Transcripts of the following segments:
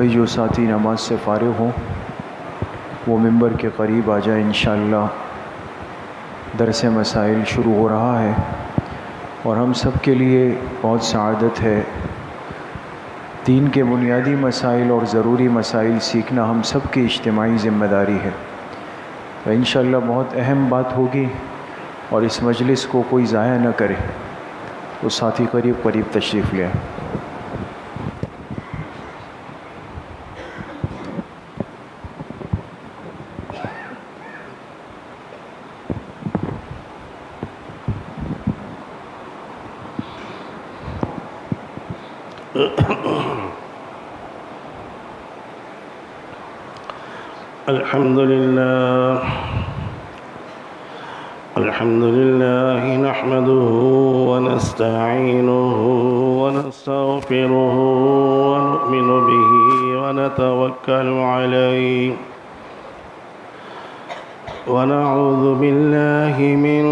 بھئی جو ساتھی نماز سے فارغ ہوں وہ ممبر کے قریب آ جائیں، انشاءاللہ درس مسائل شروع ہو رہا ہے اور ہم سب کے لیے بہت سعادت ہے۔ دین کے بنیادی مسائل اور ضروری مسائل سیکھنا ہم سب کی اجتماعی ذمہ داری ہے، تو انشاءاللہ بہت اہم بات ہوگی اور اس مجلس کو کوئی ضائع نہ کرے۔ تو ساتھی قریب قریب تشریف لیں۔ الحمد لله نحمده ونستعينه ونستغفره ونؤمن به ونتوكل عليه ونعوذ بالله من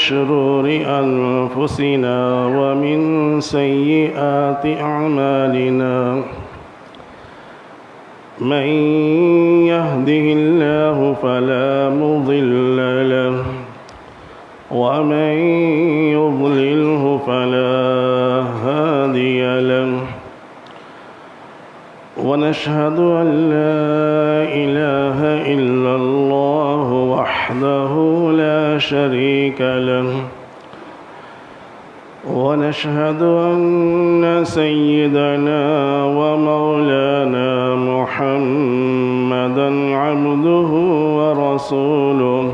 شرور أنفسنا ومن سيئات أعمالنا، من يهده الله فلا مضل له ومن يضلله فلا هادي له، ونشهد أن لا إله إلا الله وحده لا شريك له، ونشهد أن سيدنا ومولانا محمدًا عبده ورسوله،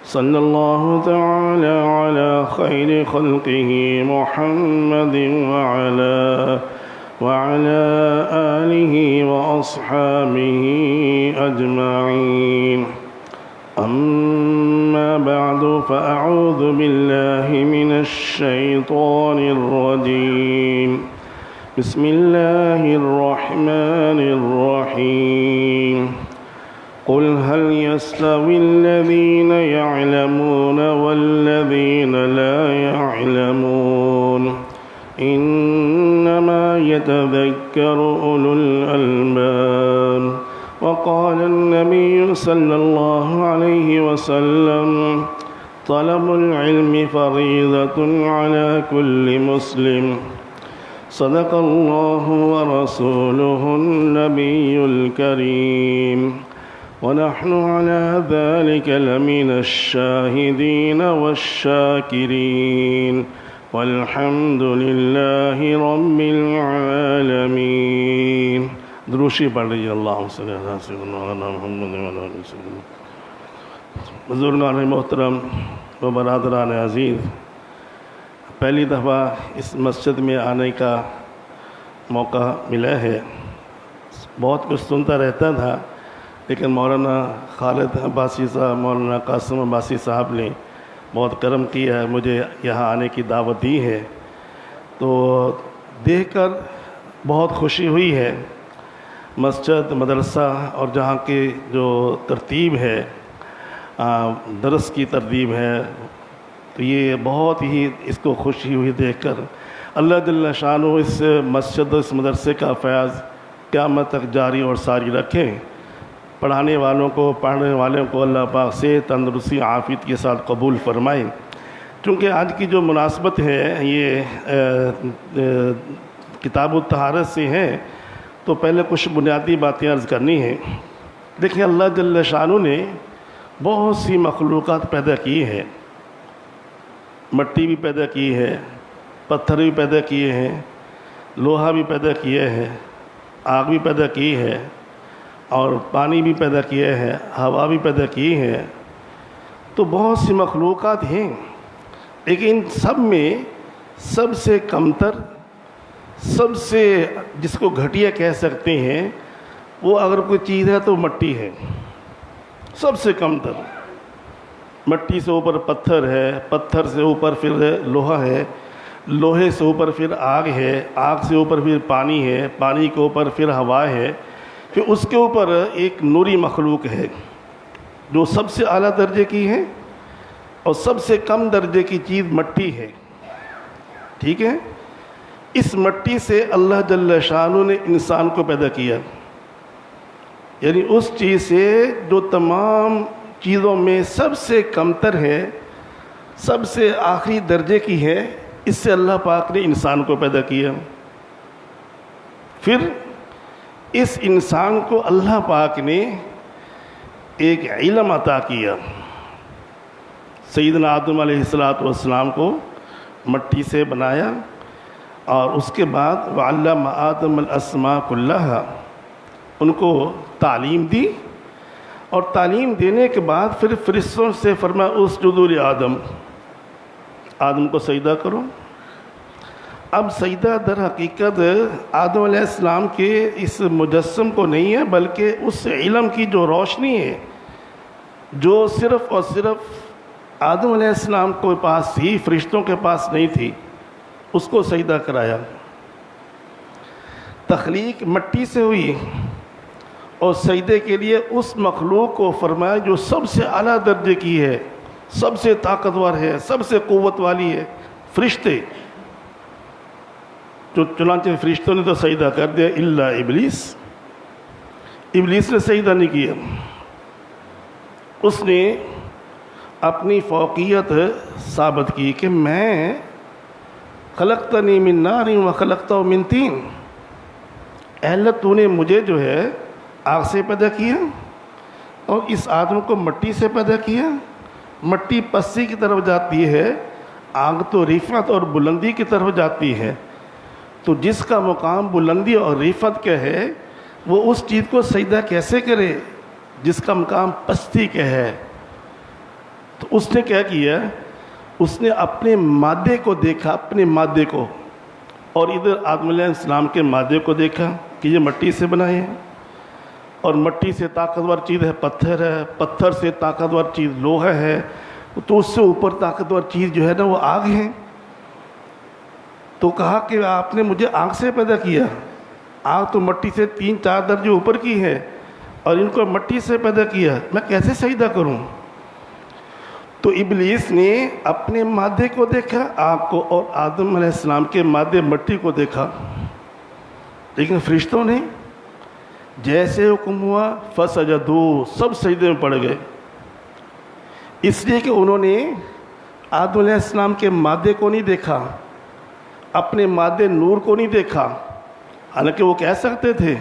صلى الله تعالى على خير خلقه محمد وعلى آله وأصحابه أجمعين. أما بعد، فأعوذ بالله من الشيطان الرجيم. بسم الله الرحمن الرحيم. قل هل يستوي الذين يعلمون والذين لا يعلمون؟ إنما يتذكر أولو الألباب. وقال النبي صلى الله عليه وسلم: طلب العلم فريضة على كل مسلم. صدق الله ورسوله النبي الكريم، ونحن على ذلك لمن الشاهدين والشاكرين، والحمد لله رب العالمين. دروشی پڑھ رہی ہے، اللہم صلی اللہ علیہ وسلم محمد وعلی آلہ وسلم. بزرگان محترم و برادران عزیز، پہلی دفعہ اس مسجد میں آنے کا موقع ملا ہے. بہت کچھ سنتا رہتا تھا، لیکن مولانا خالد عباسی صاحب، مولانا قاسم عباسی صاحب نے بہت کرم کیا ہے، مجھے یہاں آنے کی دعوت دی ہے، تو دیکھ کر بہت خوشی ہوئی ہے. مسجد، مدرسہ اور جہاں کی جو ترتیب ہے، درس کی ترتیب ہے، تو یہ بہت ہی اس کو خوشی ہوئی دیکھ کر. اللہ جل شانہ اس مسجد، اس مدرسے کا فیض قیامت تک جاری اور ساری رکھیں. پڑھانے والوں کو، پڑھنے والوں کو اللہ پاک سے تندرستی عافیت کے ساتھ قبول فرمائے. چونکہ آج کی جو مناسبت ہے یہ کتاب الطہارت سے ہے، تو پہلے کچھ بنیادی باتیں عرض کرنی ہیں. دیکھیں، اللہ جل شانہ نے بہت سی مخلوقات پیدا کی ہے. مٹی بھی پیدا کی ہے، پتھر بھی پیدا کیے ہیں، لوہا بھی پیدا کیے ہیں، آگ بھی پیدا کی ہے، اور پانی بھی پیدا کیے ہیں، ہوا بھی پیدا کی ہے. تو بہت سی مخلوقات ہیں، لیکن سب میں سب سے کمتر، سب سے جس کو گھٹیا کہہ سکتے ہیں، وہ اگر کوئی چیز ہے تو مٹی ہے. سب سے کمتر مٹی سے اوپر پتھر ہے، پتھر سے اوپر پھر لوہا ہے، لوہے سے اوپر پھر آگ ہے، آگ سے اوپر پھر پانی ہے، پانی کے اوپر پھر ہوا ہے، پھر اس کے اوپر ایک نوری مخلوق ہے جو سب سے اعلیٰ درجے کی ہے، اور سب سے کم درجے کی چیز مٹی ہے. ٹھیک ہے؟ اس مٹی سے اللہ جل شانہ نے انسان کو پیدا کیا، یعنی اس چیز سے جو تمام چیزوں میں سب سے کمتر ہے، سب سے آخری درجے کی ہے، اس سے اللہ پاک نے انسان کو پیدا کیا۔ پھر اس انسان کو اللہ پاک نے ایک علم عطا کیا۔ سیدنا آدم علیہ السلام کو مٹی سے بنایا، اور اس کے بعد وعلم آدم الاسماء کلھا، ان کو تعلیم دی، اور تعلیم دینے کے بعد پھر فرشتوں سے فرمایا اسجدوا لآدم، آدم کو سجدہ کرو۔ اب سجدہ در حقیقت آدم علیہ السلام کے اس مجسم کو نہیں ہے، بلکہ اس علم کی جو روشنی ہے جو صرف اور صرف آدم علیہ السلام کے پاس تھی، فرشتوں کے پاس نہیں تھی، اس کو سجدہ کرایا۔ تخلیق مٹی سے ہوئی، اور سجدے کے لیے اس مخلوق کو فرمایا جو سب سے اعلیٰ درجے کی ہے، سب سے طاقتور ہے، سب سے قوت والی ہے، فرشتے۔ جو چنانچہ فرشتوں نے تو سجدہ کر دیا الا ابلیس، ابلیس نے سجدہ نہیں کیا۔ اس نے اپنی فوقیت ثابت کی کہ میں خلقتنی من نار وخلقتہ من طین، اے اللہ تو نے مجھے جو ہے آگ سے پیدا کیا، اور اس آدم کو مٹی سے پیدا کیا۔ مٹی پسی کی طرف جاتی ہے، آگ تو رفعت اور بلندی کی طرف جاتی ہے، تو جس کا مقام بلندی اور رفعت کا ہے وہ اس چیز کو سجدہ کیسے کرے جس کا مقام پستی کا ہے؟ تو اس نے کیا کیا؟ اس نے اپنے مادے کو دیکھا، اپنے مادے کو، اور ادھر آدم علیہ السلام کے مادے کو دیکھا کہ یہ مٹی سے بنائے ہیں، اور مٹی سے طاقتور چیز ہے پتھر ہے، پتھر سے طاقتور چیز لوہا ہے، تو اس سے اوپر طاقتور چیز جو ہے نا وہ آگ ہے۔ تو کہا کہ آپ نے مجھے آگ سے پیدا کیا، آگ تو مٹی سے 3-4 درجے اوپر کی ہے، اور ان کو مٹی سے پیدا کیا، میں کیسے سجدہ کروں؟ تو ابلیس نے اپنے مادے کو دیکھا، آگ کو، اور آدم علیہ السلام کے مادے مٹی کو دیکھا، لیکن فرشتوں نے جیسے حکم ہوا فسجدوا، سب سجدے میں پڑ گئے، اس لیے کہ انہوں نے آدم علیہ السلام کے مادے کو نہیں دیکھا، اپنے مادے نور کو نہیں دیکھا، حالانکہ وہ کہہ سکتے تھے۔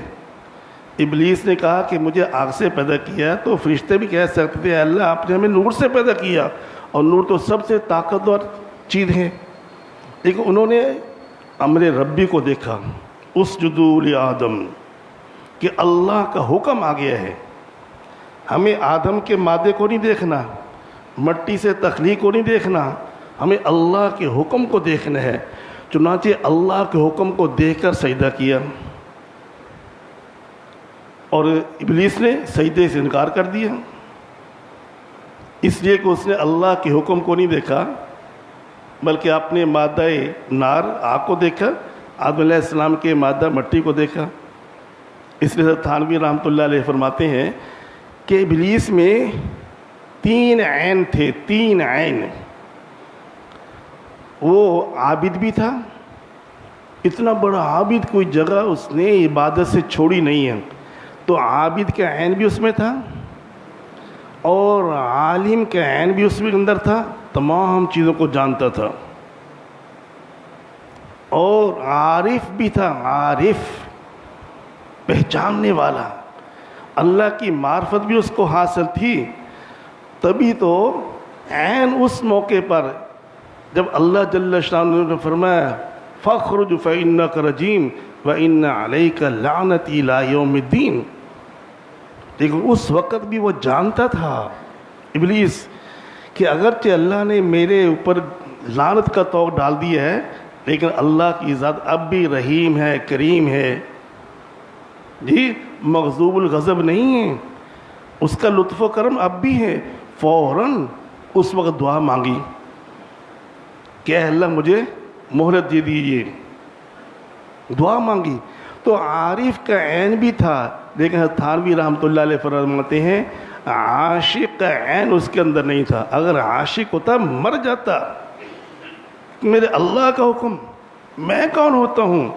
ابلیس نے کہا کہ مجھے آگ سے پیدا کیا، تو فرشتے بھی کہہ سکتے تھے اللہ آپ نے ہمیں نور سے پیدا کیا، اور نور تو سب سے طاقتور چیز ہے، لیکن انہوں نے امر ربی کو دیکھا، اسجدوا لآدم، کہ اللہ کا حکم آ گیا ہے۔ ہمیں آدم کے مادے کو نہیں دیکھنا، مٹی سے تخلیق کو نہیں دیکھنا، ہمیں اللہ کے حکم کو دیکھنا ہے۔ چنانچہ اللہ کے حکم کو دیکھ کر سجدہ کیا، اور ابلیس نے سجدے سے انکار کر دیا، اس لیے کہ اس نے اللہ کے حکم کو نہیں دیکھا، بلکہ اپنے مادہ نار آگ کو دیکھا، آدم علیہ السلام کے مادہ مٹی کو دیکھا۔ اس لیے تھانوی رحمۃ اللہ علیہ فرماتے ہیں کہ ابلیس میں 3 عین تھے، 3 عین۔ وہ عابد بھی تھا، اتنا بڑا عابد، کوئی جگہ اس نے عبادت سے چھوڑی نہیں ہے، تو عابد کا عین بھی اس میں تھا، اور عالم کا عین بھی اس میں اندر تھا، تمام چیزوں کو جانتا تھا، اور عارف بھی تھا، عارف پہچاننے والا، اللہ کی معرفت بھی اس کو حاصل تھی۔ تبھی تو عین اس موقع پر جب اللہ جل شانہ نے فرمایا فَاخْرُجْ فَإِنَّكَ رَجِيمٌ وَإِنَّ عَلَيْكَ لَعْنَتِي إِلَىٰ يَوْمِ الدِّينِ، لیکن اس وقت بھی وہ جانتا تھا ابلیس کہ اگرچہ اللہ نے میرے اوپر لعنت کا طوق ڈال دیا ہے، لیکن اللہ کی ذات اب بھی رحیم ہے، کریم ہے، جی مغضوب الغضب نہیں ہے، اس کا لطف و کرم اب بھی ہے۔ فوراً اس وقت دعا مانگی کہ اے اللہ مجھے مہلت دے دیجیے، دعا مانگی۔ تو عارف کا عین بھی تھا، لیکن تھانوی رحمۃ اللہ علیہ فرماتے ہیں عاشق کا عین اس کے اندر نہیں تھا، اگر عاشق ہوتا مر جاتا، میرے اللہ کا حکم، میں کون ہوتا ہوں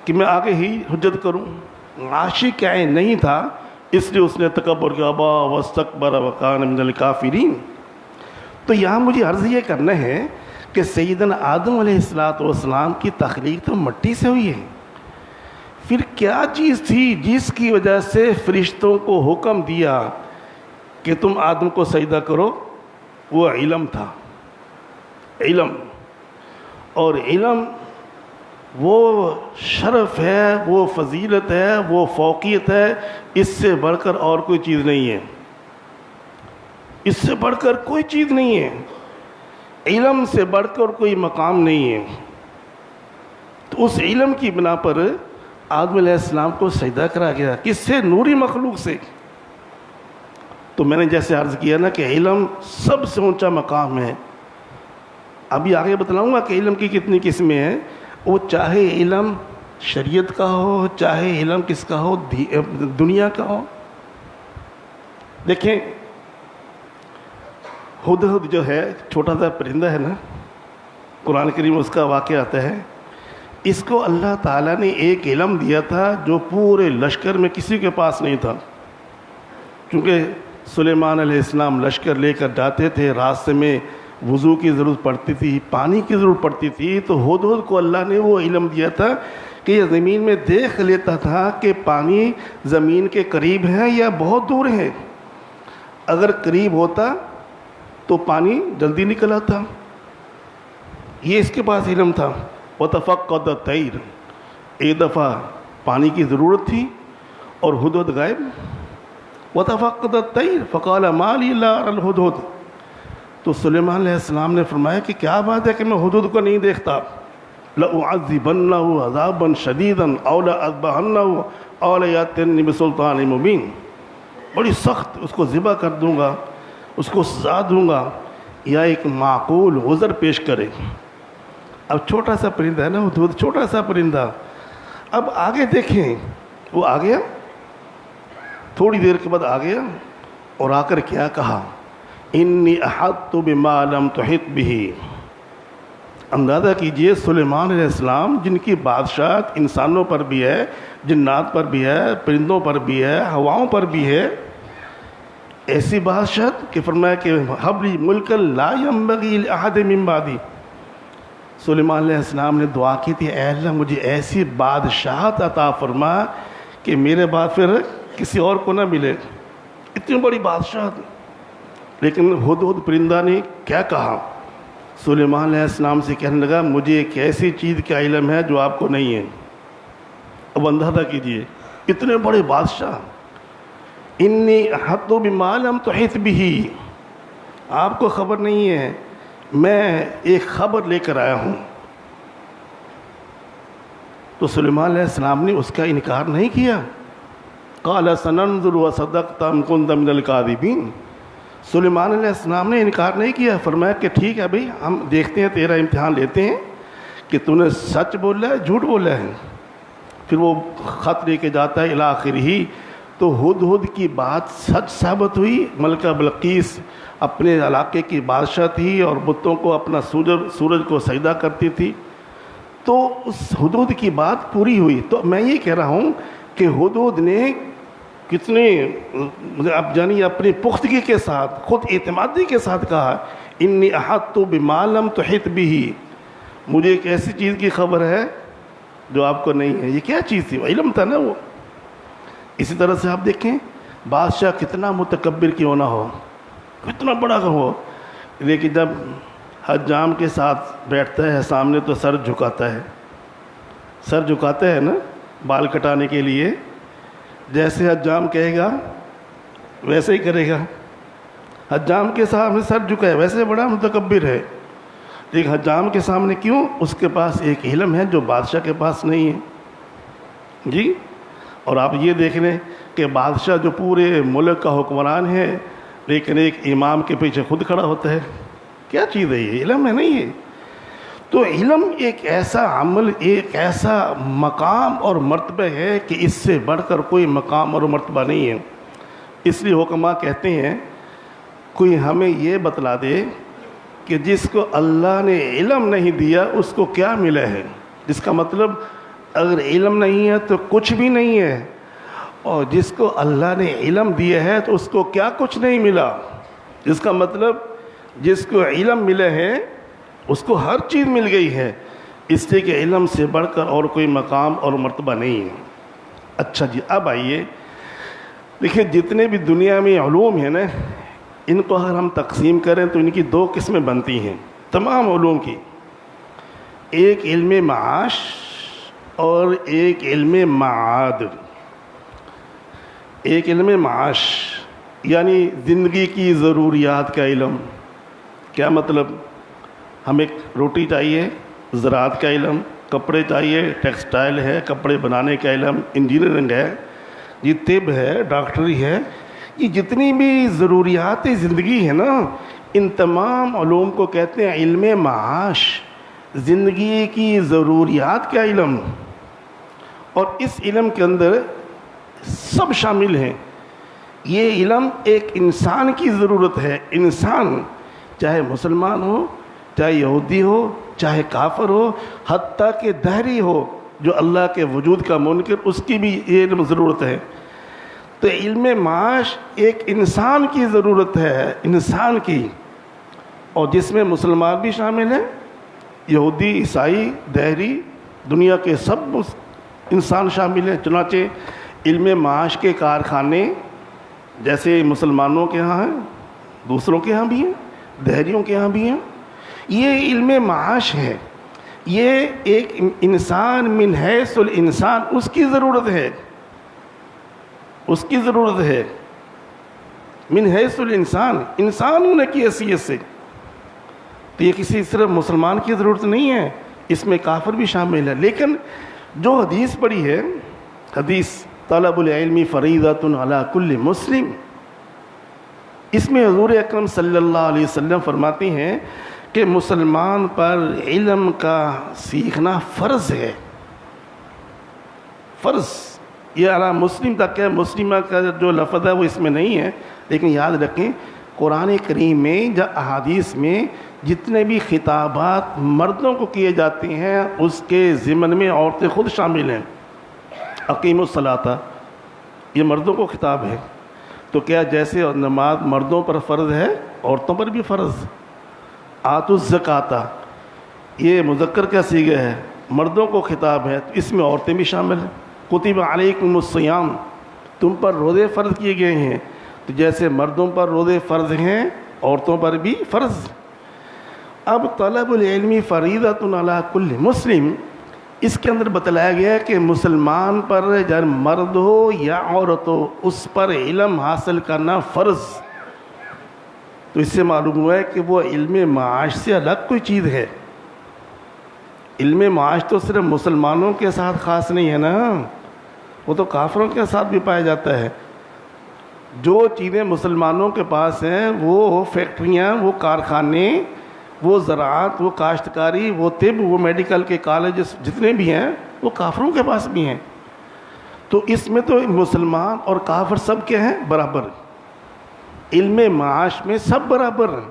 کہ میں آگے ہی حجت کروں؟ عاشق عین نہیں تھا، اس لیے اس نے تکبر کیا، ابا واستکبر وکان من الکافرین۔ تو یہاں مجھے عرض یہ کرنا ہے کہ سیدنا آدم علیہ السلام کی تخلیق تو مٹی سے ہوئی ہے، پھر کیا چیز تھی جس کی وجہ سے فرشتوں کو حکم دیا کہ تم آدم کو سجدہ کرو؟ وہ علم تھا، علم۔ اور علم وہ شرف ہے، وہ فضیلت ہے، وہ فوقیت ہے، اس سے بڑھ کر اور کوئی چیز نہیں ہے، اس سے بڑھ کر کوئی چیز نہیں ہے، علم سے بڑھ کر کوئی مقام نہیں ہے۔ تو اس علم کی بنا پر آدم علیہ السلام کو سجدہ کرا گیا، کس سے؟ نوری مخلوق سے۔ تو میں نے جیسے عرض کیا نا کہ علم سب سے اونچا مقام ہے۔ ابھی آگے بتلاؤں گا کہ علم کی کتنی قسمیں ہیں، وہ چاہے علم شریعت کا ہو، چاہے علم کس کا ہو، دنیا کا ہو۔ دیکھیں ہدہد جو ہے چھوٹا سا پرندہ ہے نا، قرآن کریم اس کا واقعہ آتا ہے، اس کو اللہ تعالیٰ نے ایک علم دیا تھا جو پورے لشکر میں کسی کے پاس نہیں تھا۔ کیونکہ سلیمان علیہ السلام لشکر لے کر جاتے تھے، راستے میں وضو کی ضرورت پڑتی تھی، پانی کی ضرورت پڑتی تھی، تو ہدہد کو اللہ نے وہ علم دیا تھا کہ یہ زمین میں دیکھ لیتا تھا کہ پانی زمین کے قریب ہے یا بہت دور ہے۔ اگر قریب ہوتا تو پانی جلدی نکل آتا، یہ اس کے پاس علم تھا۔ وَتَفَقَّدَ الطَّيْرَ، ایک دفعہ پانی کی ضرورت تھی اور ہدہد غائب۔ وَتَفَقَّدَ الطَّيْرَ فَقَالَ مَا لِي لَا أَرَى الْهُدْهُدَ، تو سلیمان علیہ السلام نے فرمایا کہ کیا بات ہے کہ میں ہدہد کو نہیں دیکھتا؟ لَأُعَذِّبَنَّهُ عَذَابًا شَدِيدًا أَوْ لَأَذْبَحَنَّهُ أَوْ لَيَأْتِيَنِّي بِسُلْطَانٍ مُبِينٍ، بڑی سخت اس کو ذبح کر دوں گا، اس کو سزا دوں گا، یا ایک معقول عذر پیش کرے۔ اب چھوٹا سا پرندہ ہے نا ہدہد، چھوٹا سا پرندہ۔ اب آگے دیکھیں، وہ آ گیا، تھوڑی دیر کے بعد آ گیا اور آ کر کیا کہا؟ انی احطت بما لم تحط به۔ اندازہ کیجئے سلیمان علیہ السلام جن کی بادشاہت انسانوں پر بھی ہے، جنات پر بھی ہے، پرندوں پر بھی ہے، ہواؤں پر بھی ہے، ایسی بادشاہت کہ فرمایا کہ حب لی ملکا لا ينبغی لأحد من بعدی۔ سلیمان علیہ السلام نے دعا کی تھی، اے اللہ مجھے ایسی بادشاہت عطا فرما کہ میرے بعد پھر کسی اور کو نہ ملے، اتنی بڑی بادشاہت۔ لیکن ہدہد پرندہ نے کیا کہا؟ سلیمان علیہ السلام سے کہنے لگا مجھے ایک ایسی چیز کا علم ہے جو آپ کو نہیں ہے۔ اب اندازہ کیجئے اتنے بڑے بادشاہ، انی احطت بما لم تحط به، آپ کو خبر نہیں ہے، میں ایک خبر لے کر آیا ہوں۔ تو سلیمان علیہ السلام نے اس کا انکار نہیں کیا۔ قال سننظر وصدقت ام كنت من الكاذبین، سلیمان علیہ السلام نے انکار نہیں کیا، فرمایا کہ ٹھیک ہے بھئی، ہم دیکھتے ہیں، تیرا امتحان لیتے ہیں کہ تو نے سچ بولا ہے جھوٹ بولا ہے۔ پھر وہ خط لے کے جاتا ہے الی آخرہ، تو ہدہد کی بات سچ ثابت ہوئی۔ ملکہ بلقیس اپنے علاقے کی بادشاہ تھی اور بتوں کو اپنا سورج کو سجدہ کرتی تھی، تو اس ہدہد کی بات پوری ہوئی۔ تو میں یہ کہہ رہا ہوں کہ ہدہد نے کتنے اب جانی اپنی پختگی کے ساتھ، خود اعتمادی کے ساتھ کہا انی احطت بما لم تحط به، مجھے ایک ایسی چیز کی خبر ہے جو آپ کو نہیں ہے۔ یہ کیا چیز تھی؟ علم تھا نا وہ۔ اسی طرح سے آپ دیکھیں بادشاہ کتنا متکبر کیوں نہ ہو، کتنا بڑا ہو، لیکن جب حجام کے ساتھ بیٹھتا ہے سامنے تو سر جھکاتا ہے، سر جھکاتا ہے نا بال کٹانے کے لیے، جیسے حجام کہے گا ویسے ہی کرے گا۔ حجام کے سامنے سر جھکا ہے، ویسے بڑا متکبر ہے، لیکن حجام کے سامنے کیوں؟ اس کے پاس ایک علم ہے جو بادشاہ کے پاس نہیں ہے جی۔ اور آپ یہ دیکھ لیں کہ بادشاہ جو پورے ملک کا حکمران ہے، لیکن ایک امام کے پیچھے خود کھڑا ہوتا ہے، کیا چیز ہے یہ؟ علم ہے نہیں ہے؟ تو علم ایک ایسا عمل، ایک ایسا مقام اور مرتبہ ہے کہ اس سے بڑھ کر کوئی مقام اور مرتبہ نہیں ہے۔ اس لیے حکماء کہتے ہیں کوئی ہمیں یہ بتلا دے کہ جس کو اللہ نے علم نہیں دیا اس کو کیا ملا ہے. جس کا مطلب اگر علم نہیں ہے تو کچھ بھی نہیں ہے، اور جس کو اللہ نے علم دیا ہے تو اس کو کیا کچھ نہیں ملا. جس کا مطلب جس کو علم ملا ہے اس کو ہر چیز مل گئی ہے، اس لیے کہ علم سے بڑھ کر اور کوئی مقام اور مرتبہ نہیں ہے. اچھا جی، اب آئیے دیکھیں جتنے بھی دنیا میں علوم ہیں نا، ان کو اگر ہم تقسیم کریں تو ان کی دو قسمیں بنتی ہیں تمام علوم کی. ایک علم معاش اور ایک علم معاد. ایک علم معاش یعنی زندگی کی ضروریات کا علم. کیا مطلب؟ ہمیں روٹی چاہیے، زراعت کا علم، کپڑے چاہیے، ٹیکسٹائل ہے، کپڑے بنانے کا علم، انجینئرنگ ہے، یہ طب ہے، ڈاکٹری ہے. یہ جتنی بھی ضروریات زندگی ہے نا، ان تمام علوم کو کہتے ہیں علم معاش، زندگی کی ضروریات کا علم. اور اس علم کے اندر سب شامل ہیں. یہ علم ایک انسان کی ضرورت ہے. انسان چاہے مسلمان ہو، چاہے یہودی ہو، چاہے کافر ہو، حتیٰ کہ دہری ہو جو اللہ کے وجود کا منکر، اس کی بھی یہ علم ضرورت ہے. تو علم معاش ایک انسان کی ضرورت ہے، انسان کی، اور جس میں مسلمان بھی شامل ہیں، یہودی، عیسائی، دہری، دنیا کے سب انسان شامل ہیں. چنانچہ علم معاش کے کارخانے جیسے مسلمانوں کے ہاں ہیں، دوسروں کے ہاں بھی ہیں، دہریوں کے ہاں بھی ہیں. یہ علم معاش ہے. یہ ایک انسان من حیث الانسان، اس کی ضرورت ہے، اس کی ضرورت ہے من حیث الانسان، انسان ہونے کی حیثیت سے. تو یہ کسی صرف مسلمان کی ضرورت نہیں ہے، اس میں کافر بھی شامل ہے. لیکن جو حدیث پڑھی ہے، حدیث طلب العلم فریضۃ علی کل مسلم، اس میں حضور اکرم صلی اللہ علیہ وسلم فرماتے ہیں کہ مسلمان پر علم کا سیکھنا فرض ہے. فرض یہ علی مسلم تک ہے، مسلمہ کا جو لفظ ہے وہ اس میں نہیں ہے. لیکن یاد رکھیں قرآن کریم میں یا احادیث میں جتنے بھی خطابات مردوں کو کیے جاتے ہیں اس کے ضمن میں عورتیں خود شامل ہیں. اقیم الصلاۃ یہ مردوں کو خطاب ہے. تو کیا جیسے نماز مردوں پر فرض ہے عورتوں پر بھی فرض؟ آتوا الزکوٰۃ یہ مذکر کا صیغہ ہے، مردوں کو خطاب ہے، تو اس میں عورتیں بھی شامل ہیں. کتب علیکم الصیام تم پر روزے فرض کیے گئے ہیں، تو جیسے مردوں پر روزے فرض ہیں عورتوں پر بھی فرض. اب طلب العلم فریضۃ علی کل مسلم، اس کے اندر بتلایا گیا ہے کہ مسلمان پر جب مرد ہو یا عورت ہو اس پر علم حاصل کرنا فرض. تو اس سے معلوم ہوا ہے کہ وہ علم معاش سے الگ کوئی چیز ہے. علم معاش تو صرف مسلمانوں کے ساتھ خاص نہیں ہے نا، وہ تو کافروں کے ساتھ بھی پایا جاتا ہے. جو چیزیں مسلمانوں کے پاس ہیں، وہ فیکٹریاں، وہ کارخانے، وہ زراعت، وہ کاشتکاری، وہ طب، وہ میڈیکل کے کالجز جتنے بھی ہیں وہ کافروں کے پاس بھی ہیں. تو اس میں تو مسلمان اور کافر سب کے ہیں برابر، علم معاش میں سب برابر ہیں.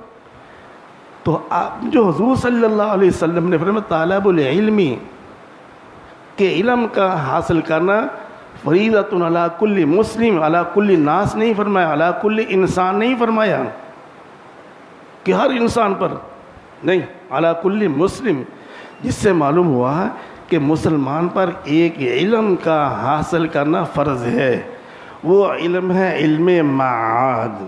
تو آپ جو حضور صلی اللہ علیہ وسلم نے فرمایا طالب العلم کہ علم کا حاصل کرنا فریضۃ علی کل مسلم، علی کل ناس نہیں فرمایا، علی کل انسان نہیں فرمایا کہ ہر انسان پر، نہیں، علی کل مسلم. جس سے معلوم ہوا کہ مسلمان پر ایک علم کا حاصل کرنا فرض ہے. وہ علم ہے علم معاد،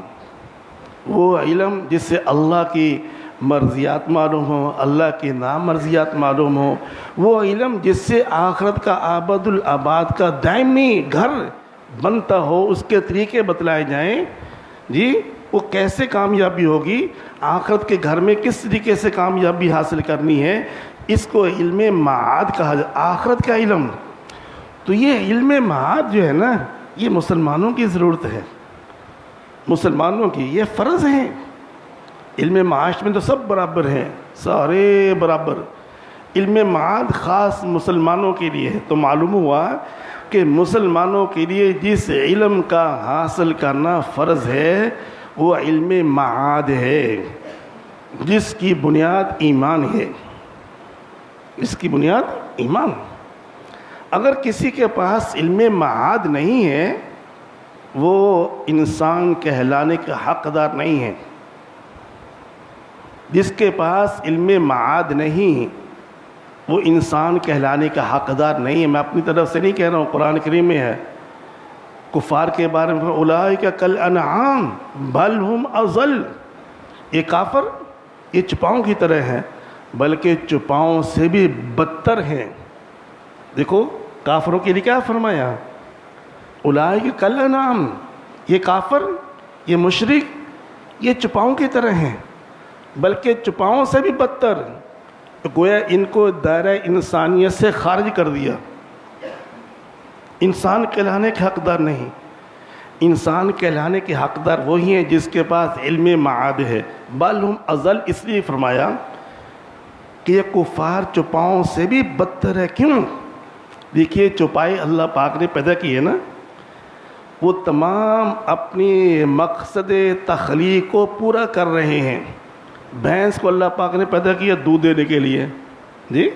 وہ علم جس سے اللہ کی مرضیات معلوم ہوں، اللہ کی نامرضیات معلوم ہوں. وہ علم جس سے آخرت کا آباد الآباد کا دائمی گھر بنتا ہو، اس کے طریقے بتلائے جائیں. جی وہ کیسے کامیابی ہوگی، آخرت کے گھر میں کس طریقے سے کامیابی حاصل کرنی ہے، اس کو علم معاد کہا جائے، آخرت کا علم. تو یہ علم معاد جو ہے نا، یہ مسلمانوں کی ضرورت ہے، مسلمانوں کی یہ فرض ہیں. علم معاش میں تو سب برابر ہیں، سارے برابر. علم معاد خاص مسلمانوں کے لیے ہے. تو معلوم ہوا کہ مسلمانوں کے لیے جس علم کا حاصل کرنا فرض ہے وہ علم معاد ہے. جس کی بنیاد ایمان ہے، اس کی بنیاد ایمان۔ اگر کسی کے پاس علم معاد نہیں ہے وہ انسان کہلانے کا حقدار نہیں ہے۔ جس کے پاس علم معاد نہیں وہ انسان کہلانے کا حقدار نہیں ہے۔ میں اپنی طرف سے نہیں کہہ رہا ہوں، قرآن کریم میں ہے کفار کے بارے میں، اولئک کالانعام بل ہم اضل، یہ کافر یہ چپاؤں کی طرح ہیں بلکہ چپاؤں سے بھی بدتر ہیں۔ دیکھو کافروں کے لیے کیا فرمایا، اولئک کالانعام، یہ کافر یہ مشرک یہ چپاؤں کی طرح ہیں بلکہ چپاؤں سے بھی بدتر۔ گویا ان کو دائرہ انسانیت سے خارج کر دیا، انسان کہلانے کے حقدار نہیں۔ انسان کہلانے کے حقدار وہی ہیں جس کے پاس علم معاد ہے۔ بل ہم اضل اس لیے فرمایا کہ یہ کفار چپاؤں سے بھی بدتر ہے۔ کیوں؟ دیکھیے چوپائے اللہ پاک نے پیدا کی ہے نا، وہ تمام اپنی مقصد تخلیق کو پورا کر رہے ہیں۔ بھینس کو اللہ پاک نے پیدا کیا دودھ دینے کے لیے، جی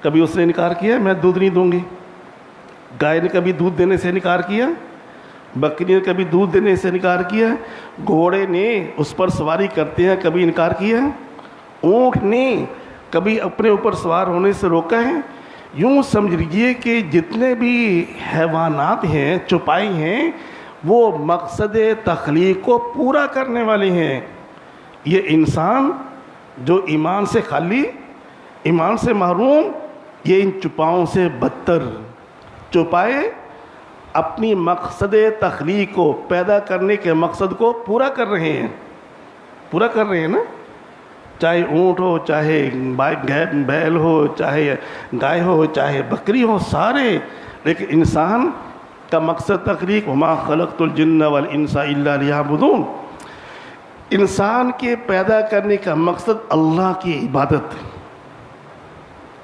کبھی اس نے انکار کیا میں دودھ نہیں دوں گی؟ گائے نے کبھی دودھ دینے سے انکار کیا؟ بکری نے کبھی دودھ دینے سے انکار کیا؟ گھوڑے نے اس پر سواری کرتے ہیں کبھی انکار کیا؟ اونٹ نے کبھی اپنے اوپر سوار ہونے سے روکا ہے؟ یوں سمجھ لیجیے کہ جتنے بھی حیوانات ہیں چوپائی ہیں وہ مقصد تخلیق کو پورا کرنے والے ہیں۔ یہ انسان جو ایمان سے خالی، ایمان سے محروم، یہ ان چوپاؤں سے بدتر۔ چوپائے اپنی مقصد تخلیق کو پیدا کرنے کے مقصد کو پورا کر رہے ہیں، پورا کر رہے ہیں نا، چاہے اونٹ ہو، چاہے بیل ہو، چاہے گائے ہو، چاہے بکری ہو، سارے۔ لیکن انسان کا مقصد تخلیق، وما خلقت الجن والانس الا لیعبدون، انسان کے پیدا کرنے کا مقصد اللہ کی عبادت،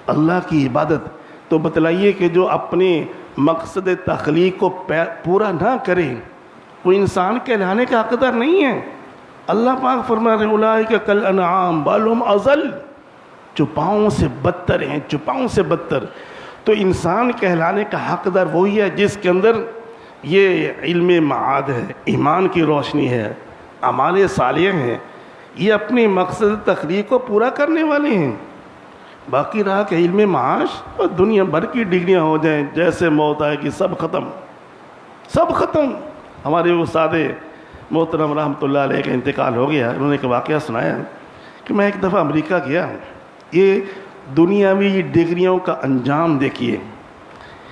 اللہ کی عبادت۔ تو بتلائیے کہ جو اپنے مقصد تخلیق کو پورا نہ کرے وہ انسان کہلانے کا حقدار نہیں ہے۔ اللہ پاک فرما رہے ہیں اولئک کالانعام بل ہم اضل، چپاؤں سے بدتر ہیں، چپاؤں سے بدتر۔ تو انسان کہلانے کا حقدار وہی ہے جس کے اندر یہ علم معاد ہے، ایمان کی روشنی ہے، اعمال صالح ہیں، یہ اپنی مقصد تخلیق کو پورا کرنے والے ہیں۔ باقی رہا کہ علم معاش اور دنیا بھر کی ڈگریاں ہو جائیں، جیسے موت آئے کہ سب ختم، سب ختم۔ ہمارے استاد محترم رحمۃ اللہ علیہ کا انتقال ہو گیا، انہوں نے ایک واقعہ سنایا کہ میں ایک دفعہ امریکہ گیا، یہ دنیاوی ڈگریوں کا انجام دیکھیے۔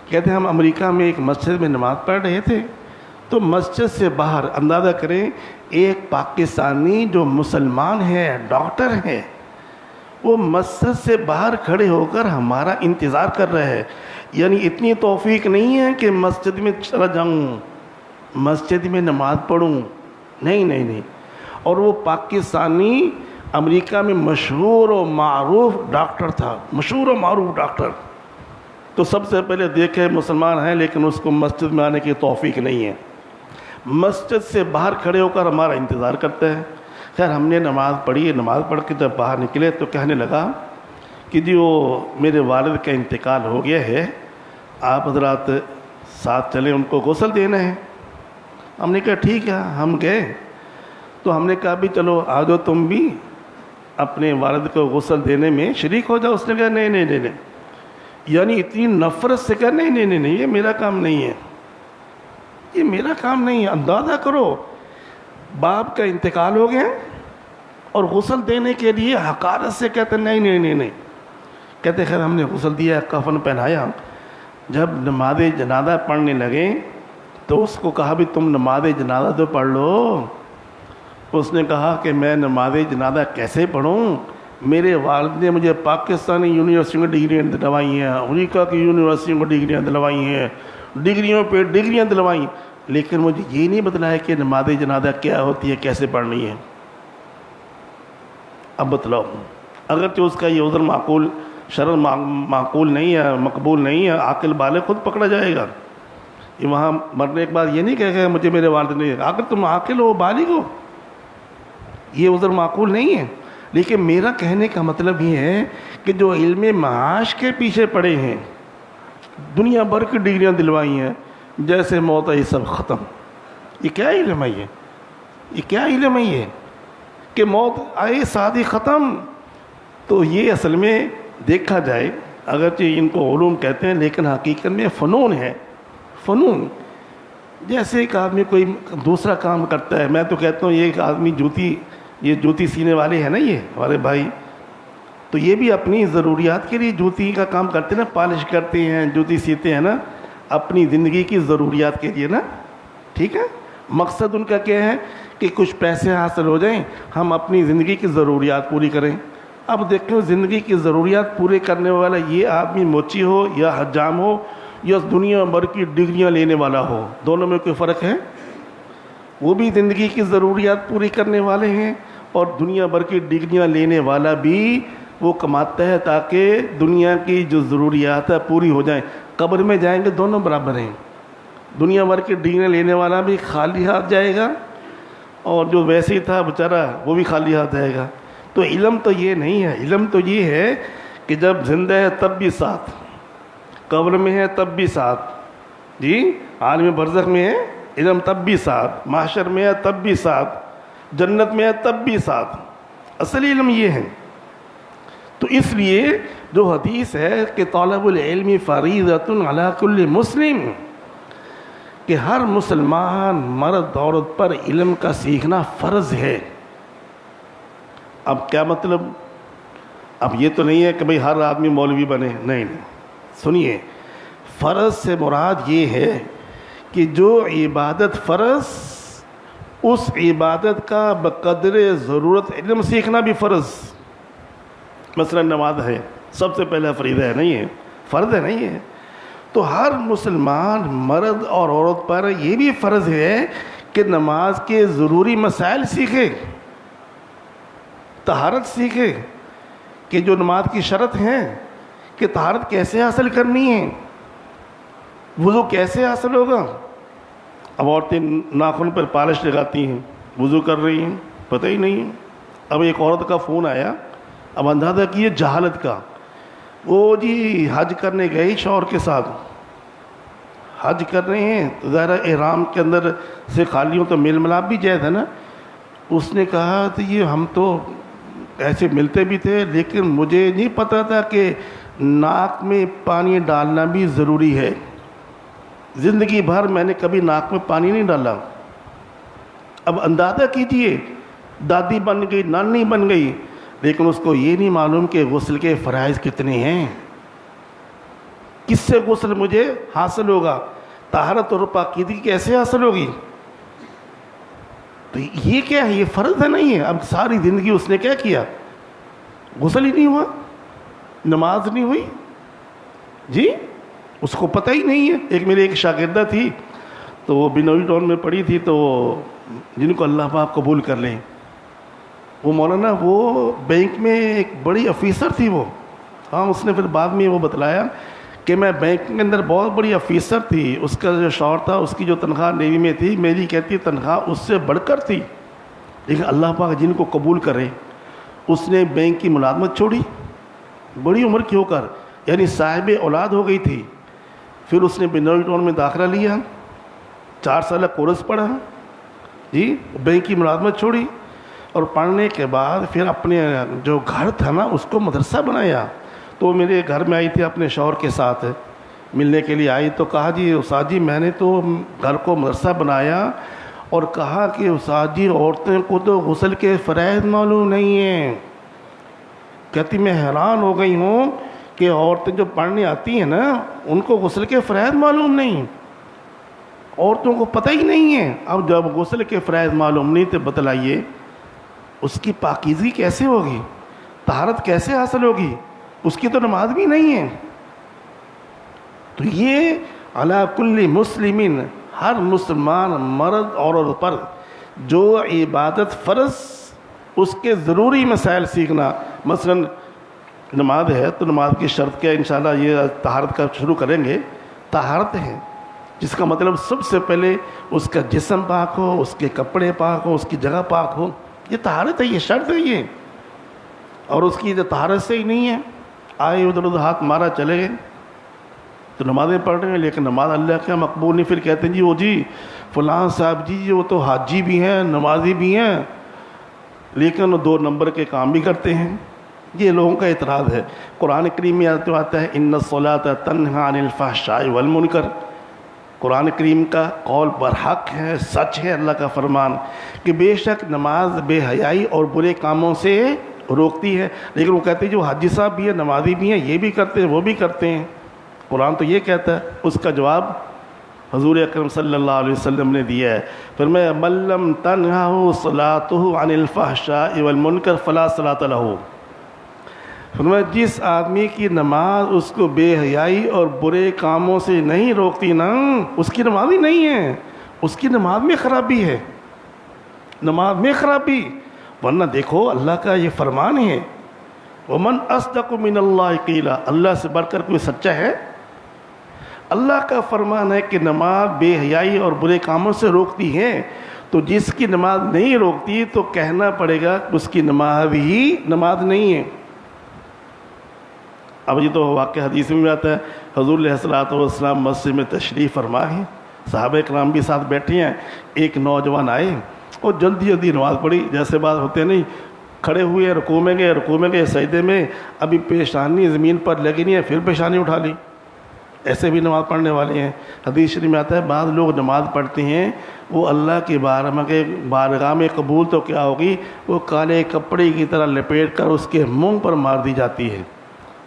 کہتے ہیں ہم امریکہ میں ایک مسجد میں نماز پڑھ رہے تھے تو مسجد سے باہر اندازہ کریں ایک پاکستانی جو مسلمان ہے، ڈاکٹر ہے، وہ مسجد سے باہر کھڑے ہو کر ہمارا انتظار کر رہے ہیں۔ یعنی اتنی توفیق نہیں ہے کہ مسجد میں چلا جاؤں، مسجد میں نماز پڑھوں، نہیں نہیں نہیں۔ اور وہ پاکستانی امریکہ میں مشہور و معروف ڈاکٹر تھا، مشہور و معروف ڈاکٹر۔ تو سب سے پہلے دیکھے مسلمان ہیں لیکن اس کو مسجد میں آنے کی توفیق نہیں ہے، مسجد سے باہر کھڑے ہو کر ہمارا انتظار کرتے ہیں۔ خیر ہم نے نماز پڑھی، نماز پڑھ کے جب باہر نکلے تو کہنے لگا کہ جی وہ میرے والد کا انتقال ہو گیا ہے، آپ حضرات ساتھ چلیں، ان کو غسل دینا ہے۔ ہم نے کہا ٹھیک ہے، ہم گئے تو ہم نے کہا بھی چلو آ جاؤ تم بھی اپنے والد کو غسل دینے میں شریک ہو جاؤ۔ اس نے کہا نہیں نہیں نہیں نہیں، یعنی اتنی نفرت سے کہا نہیں نہیں نہیں نہیں، یہ میرا کام نہیں ہے، یہ میرا کام نہیں ہے۔ اندازہ کرو باپ کا انتقال ہو گیا اور غسل دینے کے لیے حقارت سے کہتے نہیں نہیں نہیں نہیں۔ کہتے خیر ہم نے غسل دیا، کفن پہنایا۔ جب نماز جنازہ پڑھنے لگے تو اس کو کہا بھی تم نماز جنازہ تو پڑھ لو۔ اس نے کہا کہ میں نماز جنازہ کیسے پڑھوں، میرے والد نے مجھے پاکستانی یونیورسٹیوں کی ڈگریاں دلوائی ہیں، امریکہ کی یونیورسٹیوں کی ڈگریاں دلوائی ہیں، ڈگریوں پہ ڈگریاں دلوائیں، لیکن مجھے یہ نہیں بتلایا کہ نماز جنازہ کیا ہوتی ہے، کیسے پڑھنی ہے۔ اب بتلاؤ، اگرچہ اس کا یہ عذر معقول شرع معقول نہیں ہے، مقبول نہیں ہے، عاقل بالغ خود پکڑا جائے گا۔ یہ وہاں مرنے کے بعد یہ نہیں کہے گا مجھے میرے والد نے، اگر تم عاقل ہو بالغ ہو، یہ عذر معقول نہیں ہے۔ لیکن میرا کہنے کا مطلب یہ ہے کہ جو علم معاش کے پیچھے پڑے ہیں، دنیا بھر کی ڈگریاں دلوائی ہیں، جیسے موت ہے یہ سب ختم، یہ کیا علم ہے؟ یہ کیا علم ہے یہ کہ موت آئے ساتھ ختم؟ تو یہ اصل میں دیکھا جائے اگرچہ ان کو علوم کہتے ہیں لیکن حقیقت میں فنون ہے، فنون۔ جیسے ایک آدمی کوئی دوسرا کام کرتا ہے، میں تو کہتا ہوں یہ ایک آدمی جوتی سینے والے ہیں نا، یہ ہمارے بھائی، تو یہ بھی اپنی ضروریات کے لیے جوتی کا کام کرتے ہیں نا، پالش کرتے ہیں، جوتی سیتے ہیں نا، اپنی زندگی کی ضروریات کے لیے نا، ٹھیک ہے۔ مقصد ان کا کیا ہے کہ کچھ پیسے حاصل ہو جائیں، ہم اپنی زندگی کی ضروریات پوری کریں۔ اب دیکھیں زندگی کی ضروریات پورے کرنے والا یہ آدمی موچی ہو یا حجام ہو یا دنیا بھر کی ڈگریاں لینے والا ہو، دونوں میں کوئی فرق ہے؟ وہ بھی زندگی کی ضروریات پوری کرنے والے ہیں، اور دنیا بھر کی ڈگریاں لینے والا بھی وہ کماتا ہے تاکہ دنیا کی جو ضروریات ہے پوری ہو جائیں۔ قبر میں جائیں گے دونوں برابر ہیں، دنیا بھر کی ڈگریاں لینے والا بھی خالی ہاتھ جائے گا، اور جو ویسے ہی تھا بیچارہ وہ بھی خالی ہاتھ جائے گا۔ تو علم تو یہ نہیں ہے، علم تو یہ ہے کہ جب زندہ ہے تب بھی ساتھ، قبر میں ہے تب بھی ساتھ، جی عالم برزخ میں ہے علم تب بھی ساتھ، محشر میں ہے تب بھی ساتھ، جنت میں ہے تب بھی ساتھ۔ اصل علم یہ ہے۔ تو اس لیے جو حدیث ہے کہ طالب العلم فریضۃ علی کل مسلم، کہ ہر مسلمان مرد عورت پر علم کا سیکھنا فرض ہے۔ اب کیا مطلب؟ اب یہ تو نہیں ہے کہ بھئی ہر آدمی مولوی بنے، نہیں، سنیے، فرض سے مراد یہ ہے کہ جو عبادت فرض، اس عبادت کا بقدر ضرورت علم سیکھنا بھی فرض۔ مثلا نماز ہے، سب سے پہلا فریضہ ہے، نہیں ہے؟ فرض ہے، نہیں ہے؟ تو ہر مسلمان مرد اور عورت پر یہ بھی فرض ہے کہ نماز کے ضروری مسائل سیکھے، طہارت سیکھے، کہ جو نماز کی شرط ہیں کہ طہارت کیسے حاصل کرنی ہے، وضو کیسے حاصل ہوگا۔ اب عورتیں ناخن پر پالش لگاتی ہیں، وضو کر رہی ہیں، پتہ ہی نہیں ہے۔ اب ایک عورت کا فون آیا، اب اندازہ کیے جہالت کا، وہ جی حج کرنے گئی شوہر کے ساتھ، حج کر رہے ہیں تو ظاہر احرام کے اندر سے خالی ہوں تو میل ملاپ بھی جائز ہے نا۔ اس نے کہا تو یہ ہم تو ایسے ملتے بھی تھے لیکن مجھے نہیں پتہ تھا کہ ناک میں پانی ڈالنا بھی ضروری ہے، زندگی بھر میں نے کبھی ناک میں پانی نہیں ڈالا۔ اب اندازہ کیجئے، دادی بن گئی، نانی بن گئی، لیکن اس کو یہ نہیں معلوم کہ غسل کے فرائض کتنے ہیں، کس سے غسل مجھے حاصل ہوگا، طہارت اور پاکیزگی کیسے حاصل ہوگی۔ تو یہ کیا ہے؟ یہ فرض ہے، نہیں ہے؟ اب ساری زندگی اس نے کیا کیا؟ غسل ہی نہیں ہوا، نماز نہیں ہوئی، جی اس کو پتہ ہی نہیں ہے۔ ایک میری ایک شاگردہ تھی، تو وہ بنوئی ٹاؤن میں پڑھی تھی، تو جن کو اللہ پاک قبول کر لیں، وہ مولانا وہ بینک میں ایک بڑی افیسر تھی وہ، ہاں اس نے پھر بعد میں وہ بتلایا کہ میں بینک کے اندر بہت بڑی افیسر تھی، اس کا جو شوہر تھا اس کی جو تنخواہ نیوی میں تھی، میری کہتی تنخواہ اس سے بڑھ کر تھی، لیکن اللہ پاک جن کو قبول کرے، اس نے بینک کی ملازمت چھوڑی بڑی عمر کی ہو کر، یعنی صاحب اولاد ہو گئی تھی۔ پھر اس نے بنوئی ٹاؤن میں داخلہ لیا، 4 سالہ کورس پڑھا، جی بینک کی ملازمت چھوڑی، اور پڑھنے کے بعد پھر اپنے جو گھر تھا نا اس کو مدرسہ بنایا۔ تو وہ میرے گھر میں آئی تھی اپنے شوہر کے ساتھ ملنے کے لیے آئی، تو کہا جی استاد جی میں نے تو گھر کو مدرسہ بنایا، اور کہا کہ استاد جی عورتوں کو تو غسل کے فرائض معلوم نہیں ہیں۔ کہتی میں حیران ہو گئی ہوں کہ عورتیں جو پڑھنے آتی ہیں نا ان کو غسل کے فرائض معلوم نہیں، عورتوں کو پتہ ہی نہیں ہے۔ اب جب غسل کے فرائض معلوم نہیں تو بتلائیے اس کی پاکیزگی کیسے ہوگی، طہارت کیسے حاصل ہوگی، اس کی تو نماز بھی نہیں ہے۔ تو یہ علی کل مسلمین، ہر مسلمان مرد اور عورت پر جو عبادت فرض، اس کے ضروری مسائل سیکھنا۔ مثلا نماز ہے تو نماز کی شرط کیا، انشاءاللہ یہ طہارت کا شروع کریں گے۔ طہارت ہے جس کا مطلب سب سے پہلے اس کا جسم پاک ہو، اس کے کپڑے پاک ہو، اس کی جگہ پاک ہو، یہ طہارت ہے، یہ شرط ہے۔ یہ اور اس کی طہارت سے ہی نہیں ہے، آئے ادھر ادھر ہاتھ مارا چلے گئے، تو نمازیں پڑھ رہے ہیں لیکن نماز اللہ کے مقبول نہیں. پھر کہتے ہیں جی وہ جی فلاں صاحب جی وہ تو حاجی بھی ہیں نمازی بھی ہیں لیکن وہ 2 نمبر کے کام بھی کرتے ہیں. یہ لوگوں کا اعتراض ہے. قرآن کریم میں آتا ہے ان الصلاۃ تنہی عن الفحشاء والمنکر. قرآن کریم کا قول برحق ہے، سچ ہے اللہ کا فرمان کہ بے شک نماز بے حیائی اور برے کاموں سے روکتی ہے. لیکن وہ کہتے ہیں جو حاجی صاحب بھی ہیں نمازی بھی ہیں یہ بھی کرتے ہیں وہ بھی کرتے ہیں. قرآن تو یہ کہتا ہے. اس کا جواب حضور اکرم صلی اللہ علیہ وسلم نے دیا ہے. فرمایا من لم تنہہ صلاۃہ عن الفحشاء والمنکر فلا صلاۃ لہ. فرمایا جس آدمی کی نماز اس کو بے حیائی اور برے کاموں سے نہیں روکتی نا اس کی نماز ہی نہیں ہے، اس کی نماز میں خرابی ہے، نماز میں خرابی. ورنہ دیکھو اللہ کا یہ فرمان ہے ومن اصدق من اللہ قیلا. اللہ سے بڑھ کر کوئی سچا ہے؟ اللہ کا فرمان ہے کہ نماز بے حیائی اور برے کاموں سے روکتی ہے، تو جس کی نماز نہیں روکتی تو کہنا پڑے گا اس کی نماز ہی نماز نہیں ہے. اب یہ تو واقعہ حدیث میں آتا ہے حضور علیہ الصلوۃ والسلام مسجد میں تشریف فرما ہیں، صحابہ کرام بھی ساتھ بیٹھے ہیں. ایک نوجوان آئے اور جلدی جلدی نماز پڑھی. جیسے بات ہوتے نہیں، کھڑے ہوئے رکوع میں گئے سجدے میں، ابھی پیشانی زمین پر لگی نہیں ہے پھر پیشانی اٹھا لی. ایسے بھی نماز پڑھنے والے ہیں. حدیث شریف میں آتا ہے بعض لوگ نماز پڑھتے ہیں وہ اللہ کی بارگاہ میں قبول تو کیا ہوگی، وہ کالے کپڑے کی طرح لپیٹ کر اس کے منہ پر مار دی جاتی ہے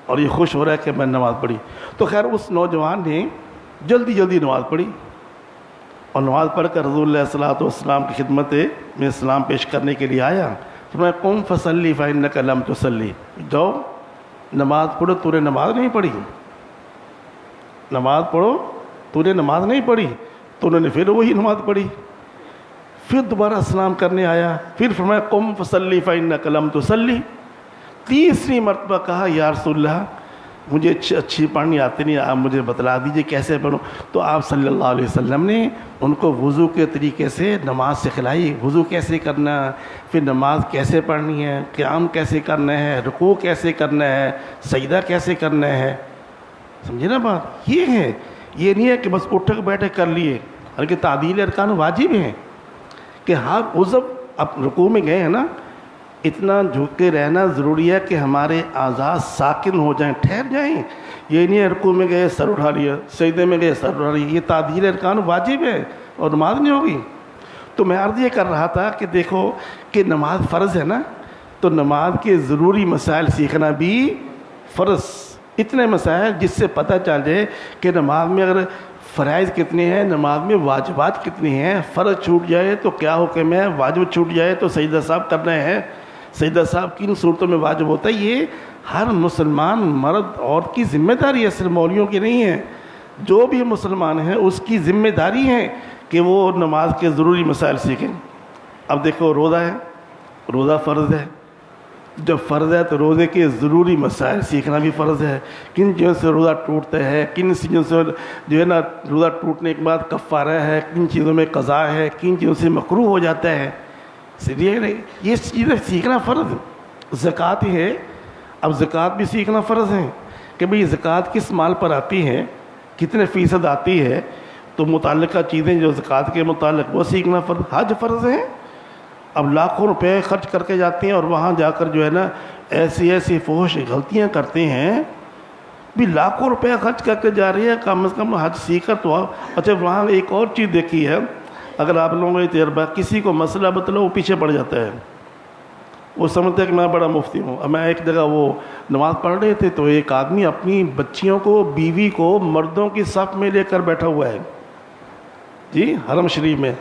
اور یہ خوش ہو رہا ہے کہ میں نماز پڑھی. تو خیر اس نوجوان نے جلدی جلدی نماز پڑھی اور نماز پڑھ کر حضور علیہ الصلوۃ والسلام کی خدمت میں اسلام پیش کرنے کے لیے آیا. تو میں قم فصلی فإنک لم تصلی. جاؤ نماز پڑھو، تو نے نماز نہیں پڑھی، نماز پڑھو تو نے نماز نہیں پڑھی. تو انہوں نے پھر وہی نماز پڑھی. پھر دوبارہ سلام کرنے آیا، پھر فرمایا قم فصلی فإنک لم تصلی. تیسری مرتبہ کہا یا رسول اللہ مجھے اچھی پڑھنی آتی نہیں، آپ مجھے بتلا دیجئے کیسے پڑھوں. تو آپ صلی اللہ علیہ وسلم نے ان کو وضو کے طریقے سے نماز سکھلائی، وضو کیسے کرنا، پھر نماز کیسے پڑھنی ہے، قیام کیسے کرنا ہے، رکوع کیسے کرنا ہے، سجدہ کیسے کرنا ہے. سمجھے نا بات؟ یہ ہے، یہ نہیں ہے کہ بس اٹھ بیٹھے کر لیے، بلکہ تعدیل ارکان واجب ہیں کہ ہاں عضو اب رکوع میں گئے ہیں نا اتنا جھک کے رہنا ضروری ہے کہ ہمارے اعضاء ساکن ہو جائیں، ٹھہر جائیں. یہ نہیں ہے رکوع میں گئے سر اٹھا لیا، سجدے میں گئے سر اٹھا لیا. یہ تعدیل ارکان واجب ہے اور نماز نہیں ہوگی. تو میں عرض یہ کر رہا تھا کہ دیکھو کہ نماز فرض ہے نا، تو نماز کے ضروری مسائل سیکھنا بھی فرض. اتنے مسائل جس سے پتہ چل جائے کہ نماز میں اگر فرائض کتنے ہیں، نماز میں واجبات کتنے ہیں. فرض چھوٹ جائے تو کیا حکم ہے، واجب چھوٹ جائے تو سجدہ صاحب کرنا ہے، سجدہ صاحب کن صورتوں میں واجب ہوتا ہے. یہ ہر مسلمان مرد عورت کی ذمہ داری ہے، صرف مولویوں کی نہیں ہے. جو بھی مسلمان ہے اس کی ذمہ داری ہے کہ وہ نماز کے ضروری مسائل سیکھیں. اب دیکھو روزہ ہے، روزہ فرض ہے. جب فرض ہے تو روزے کے ضروری مسائل سیکھنا بھی فرض ہے. کن چیزوں سے روزہ ٹوٹتا ہے، کن چیزوں سے جو ہے نا روزہ ٹوٹنے کے بعد کفارہ ہے، کن چیزوں میں قضا ہے، کن چیزوں سے مکروہ ہو جاتا ہے. یہ چیزیں سیکھنا فرض. زکوٰۃ ہے، اب زکوٰۃ بھی سیکھنا فرض ہے کہ بھئی زکوٰۃ کس مال پر آتی ہے، کتنے فیصد آتی ہے. تو متعلقہ چیزیں جو زکوٰۃ کے متعلق وہ سیکھنا فرض. حج فرض ہے. اب لاکھوں روپے خرچ کر کے جاتے ہیں اور وہاں جا کر جو ہے نا ایسی فحش غلطیاں کرتے ہیں. بھی لاکھوں روپے خرچ کر کے جا رہی ہے، کم از کم حج سیکھ کر تو. اچھا وہاں ایک اور چیز دیکھی ہے، اگر آپ لوگوں کا تجربہ، کسی کو مسئلہ بتلاؤ وہ پیچھے پڑ جاتا ہے. وہ سمجھتے ہیں کہ میں بڑا مفتی ہوں. اب میں ایک جگہ وہ نماز پڑھ رہے تھے تو ایک آدمی اپنی بچیوں کو، بیوی کو مردوں کی صف میں لے کر بیٹھا ہوا ہے جی حرم شریف میں.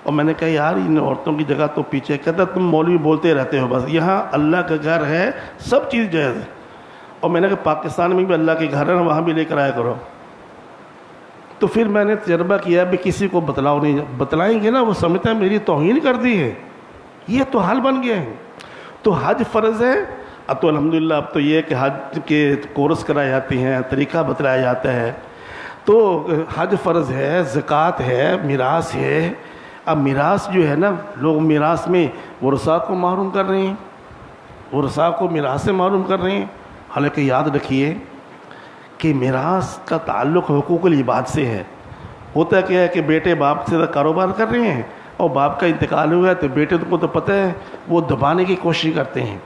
اور میں نے کہا یار ان عورتوں کی جگہ تو پیچھے. کہتا تم مولوی بولتے رہتے ہو، بس یہاں اللہ کا گھر ہے، سب چیز جائز ہے. اور میں نے کہا پاکستان میں بھی اللہ کے گھر ہے، وہاں بھی لے کر آیا کرو. تو پھر میں نے تجربہ کیا بھی کسی کو بتلاؤ نہیں، بتلائیں گے نا وہ سمجھتا ہے میری توہین کر دی ہے. یہ تو حال بن گیا ہے. تو حج فرض ہے. اب تو الحمدللہ اب تو یہ ہے کہ حج کے کورس کرائے جاتے ہیں، طریقہ بتلایا جاتا ہے. تو حج فرض ہے، زکوٰۃ ہے، میراث ہے. اب میراث جو ہے نا، لوگ میراث میں ورثاء کو محروم کر رہے ہیں. ورثاء کو میراث سے محروم کر رہے ہیں. حالانکہ یاد رکھیے کہ میراث کا تعلق حقوق العباد سے ہے. ہوتا کیا ہے کہ بیٹے باپ سے کاروبار کر رہے ہیں اور باپ کا انتقال ہوا ہے تو بیٹے کو تو پتہ ہے وہ دبانے کی کوشش کرتے ہیں,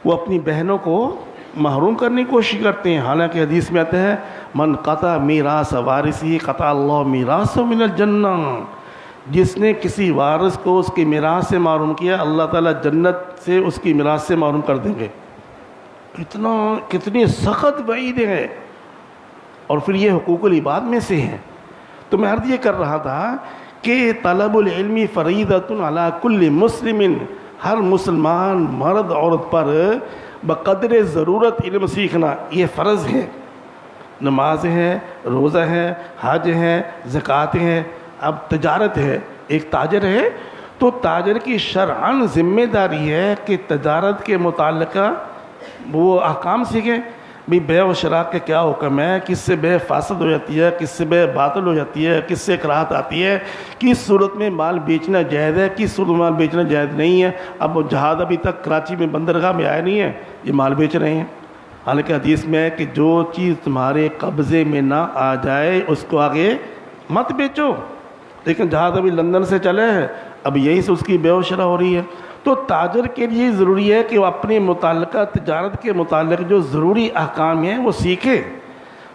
وہ اپنی بہنوں کو محروم کرنے کی کوشش کرتے ہیں. حالانکہ حدیث میں آتا ہے من قطع میراث وارثی قطع اللہ میراث من الجنہ, جس نے کسی وارث کو اس کی میراث سے محروم کیا اللہ تعالیٰ جنت سے اس کی میراث سے محروم کر دیں گے. کتنی سخت وعید ہے, اور پھر یہ حقوق العباد میں سے ہیں. تو میں عرض یہ کر رہا تھا کہ طلب العلم فریضۃ علی کل مسلم, ہر مسلمان مرد عورت پر بقدر ضرورت علم سیکھنا یہ فرض ہے. نماز ہے, روزہ ہے, حج ہے, زکوٰۃ ہے. اب تجارت ہے, ایک تاجر ہے تو تاجر کی شرعاً ذمہ داری ہے کہ تجارت کے متعلقہ وہ احکام سیکھیں. بھی بیع و شراء کے کیا حکم ہے, کس سے بیع فاسد ہو جاتی ہے, کس سے بیع باطل ہو جاتی ہے, کس سے کراہت آتی ہے, کس صورت میں مال بیچنا جائز ہے, کس صورت میں مال بیچنا جائز نہیں ہے. اب وہ جہاز ابھی تک کراچی میں بندرگاہ میں آیا نہیں ہے, یہ مال بیچ رہے ہیں. حالانکہ حدیث میں ہے کہ جو چیز تمہارے قبضے میں نہ آ جائے اس کو آگے مت بیچو. لیکن جہاز ابھی لندن سے چلے ہے, اب یہیں سے اس کی بیع و شراء ہو رہی ہے. تو تاجر کے لیے ضروری ہے کہ وہ اپنے متعلقہ تجارت کے متعلق جو ضروری احکام ہیں وہ سیکھے.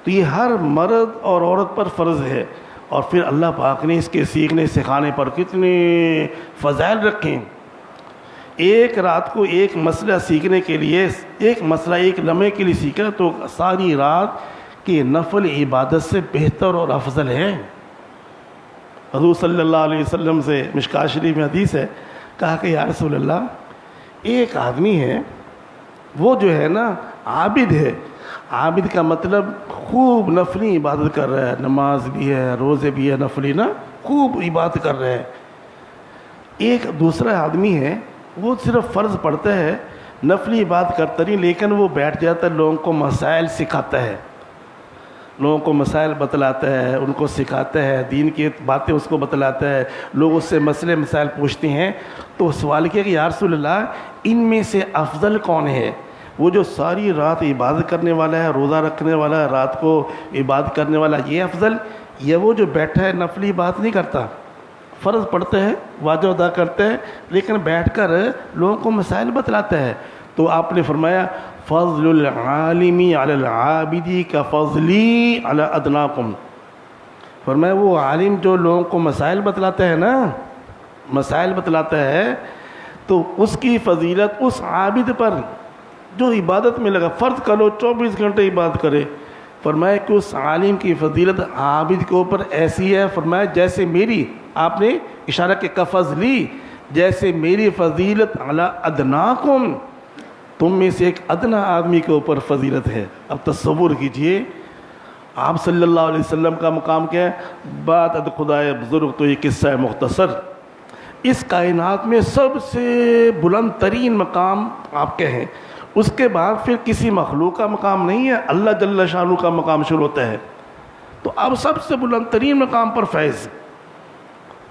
تو یہ ہر مرد اور عورت پر فرض ہے. اور پھر اللہ پاک نے اس کے سیکھنے سکھانے پر کتنے فضائل رکھیں. ایک رات کو ایک مسئلہ سیکھنے کے لیے, ایک مسئلہ ایک لمحے کے لیے سیکھا تو ساری رات کی نفل عبادت سے بہتر اور افضل ہے. حضور صلی اللہ علیہ وسلم سے مشکوٰۃ شریف میں حدیث ہے, کہا کہ یا رسول اللہ, ایک آدمی ہے وہ جو ہے نا عابد ہے. عابد کا مطلب خوب نفلی عبادت کر رہا ہے, نماز بھی ہے, روزے بھی ہے, نفلی نا خوب عبادت کر رہا ہے. ایک دوسرا آدمی ہے وہ صرف فرض پڑھتا ہے, نفلی عبادت کرتا نہیں, لیکن وہ بیٹھ جاتا ہے لوگوں کو مسائل سکھاتا ہے, لوگوں کو مسائل بتلاتا ہے, ان کو سکھاتا ہے, دین کی باتیں اس کو بتلاتا ہے, لوگ اس سے مسائل پوچھتے ہیں. تو سوال کیا کہ یا رسول اللہ, ان میں سے افضل کون ہے؟ وہ جو ساری رات عبادت کرنے والا ہے, روزہ رکھنے والا ہے, رات کو عبادت کرنے والا, یہ افضل, یا وہ جو بیٹھا ہے نفلی بات نہیں کرتا, فرض پڑھتا ہے, واجب ادا کرتا ہے, لیکن بیٹھ کر لوگوں کو مسائل بتلاتا ہے؟ تو آپ نے فرمایا فضل العالم علی العابد کفضلی علی ادناکم. فرمایا وہ عالم جو لوگوں کو مسائل بتلاتا ہے نا, مسائل بتلاتا ہے, تو اس کی فضیلت اس عابد پر جو عبادت میں لگا, فرض کرو 24 گھنٹے عبادت کرے. فرمایا کہ اس عالم کی فضیلت عابد کے اوپر ایسی ہے, فرمایا جیسے میری, آپ نے اشارہ کہ کفضلی, جیسے میری فضیلت علی ادناکم, تم میں سے ایک ادنا آدمی کے اوپر فضیلت ہے. اب تصور کیجئے آپ صلی اللہ علیہ وسلم کا مقام کیا ہے, بعد اد خدائے بزرگ. تو یہ قصہ ہے مختصر. اس کائنات میں سب سے بلند ترین مقام آپ کے ہیں, اس کے بعد پھر کسی مخلوق کا مقام نہیں ہے, اللہ جل شانہ کا مقام شروع ہوتا ہے. تو اب سب سے بلند ترین مقام پر فیض.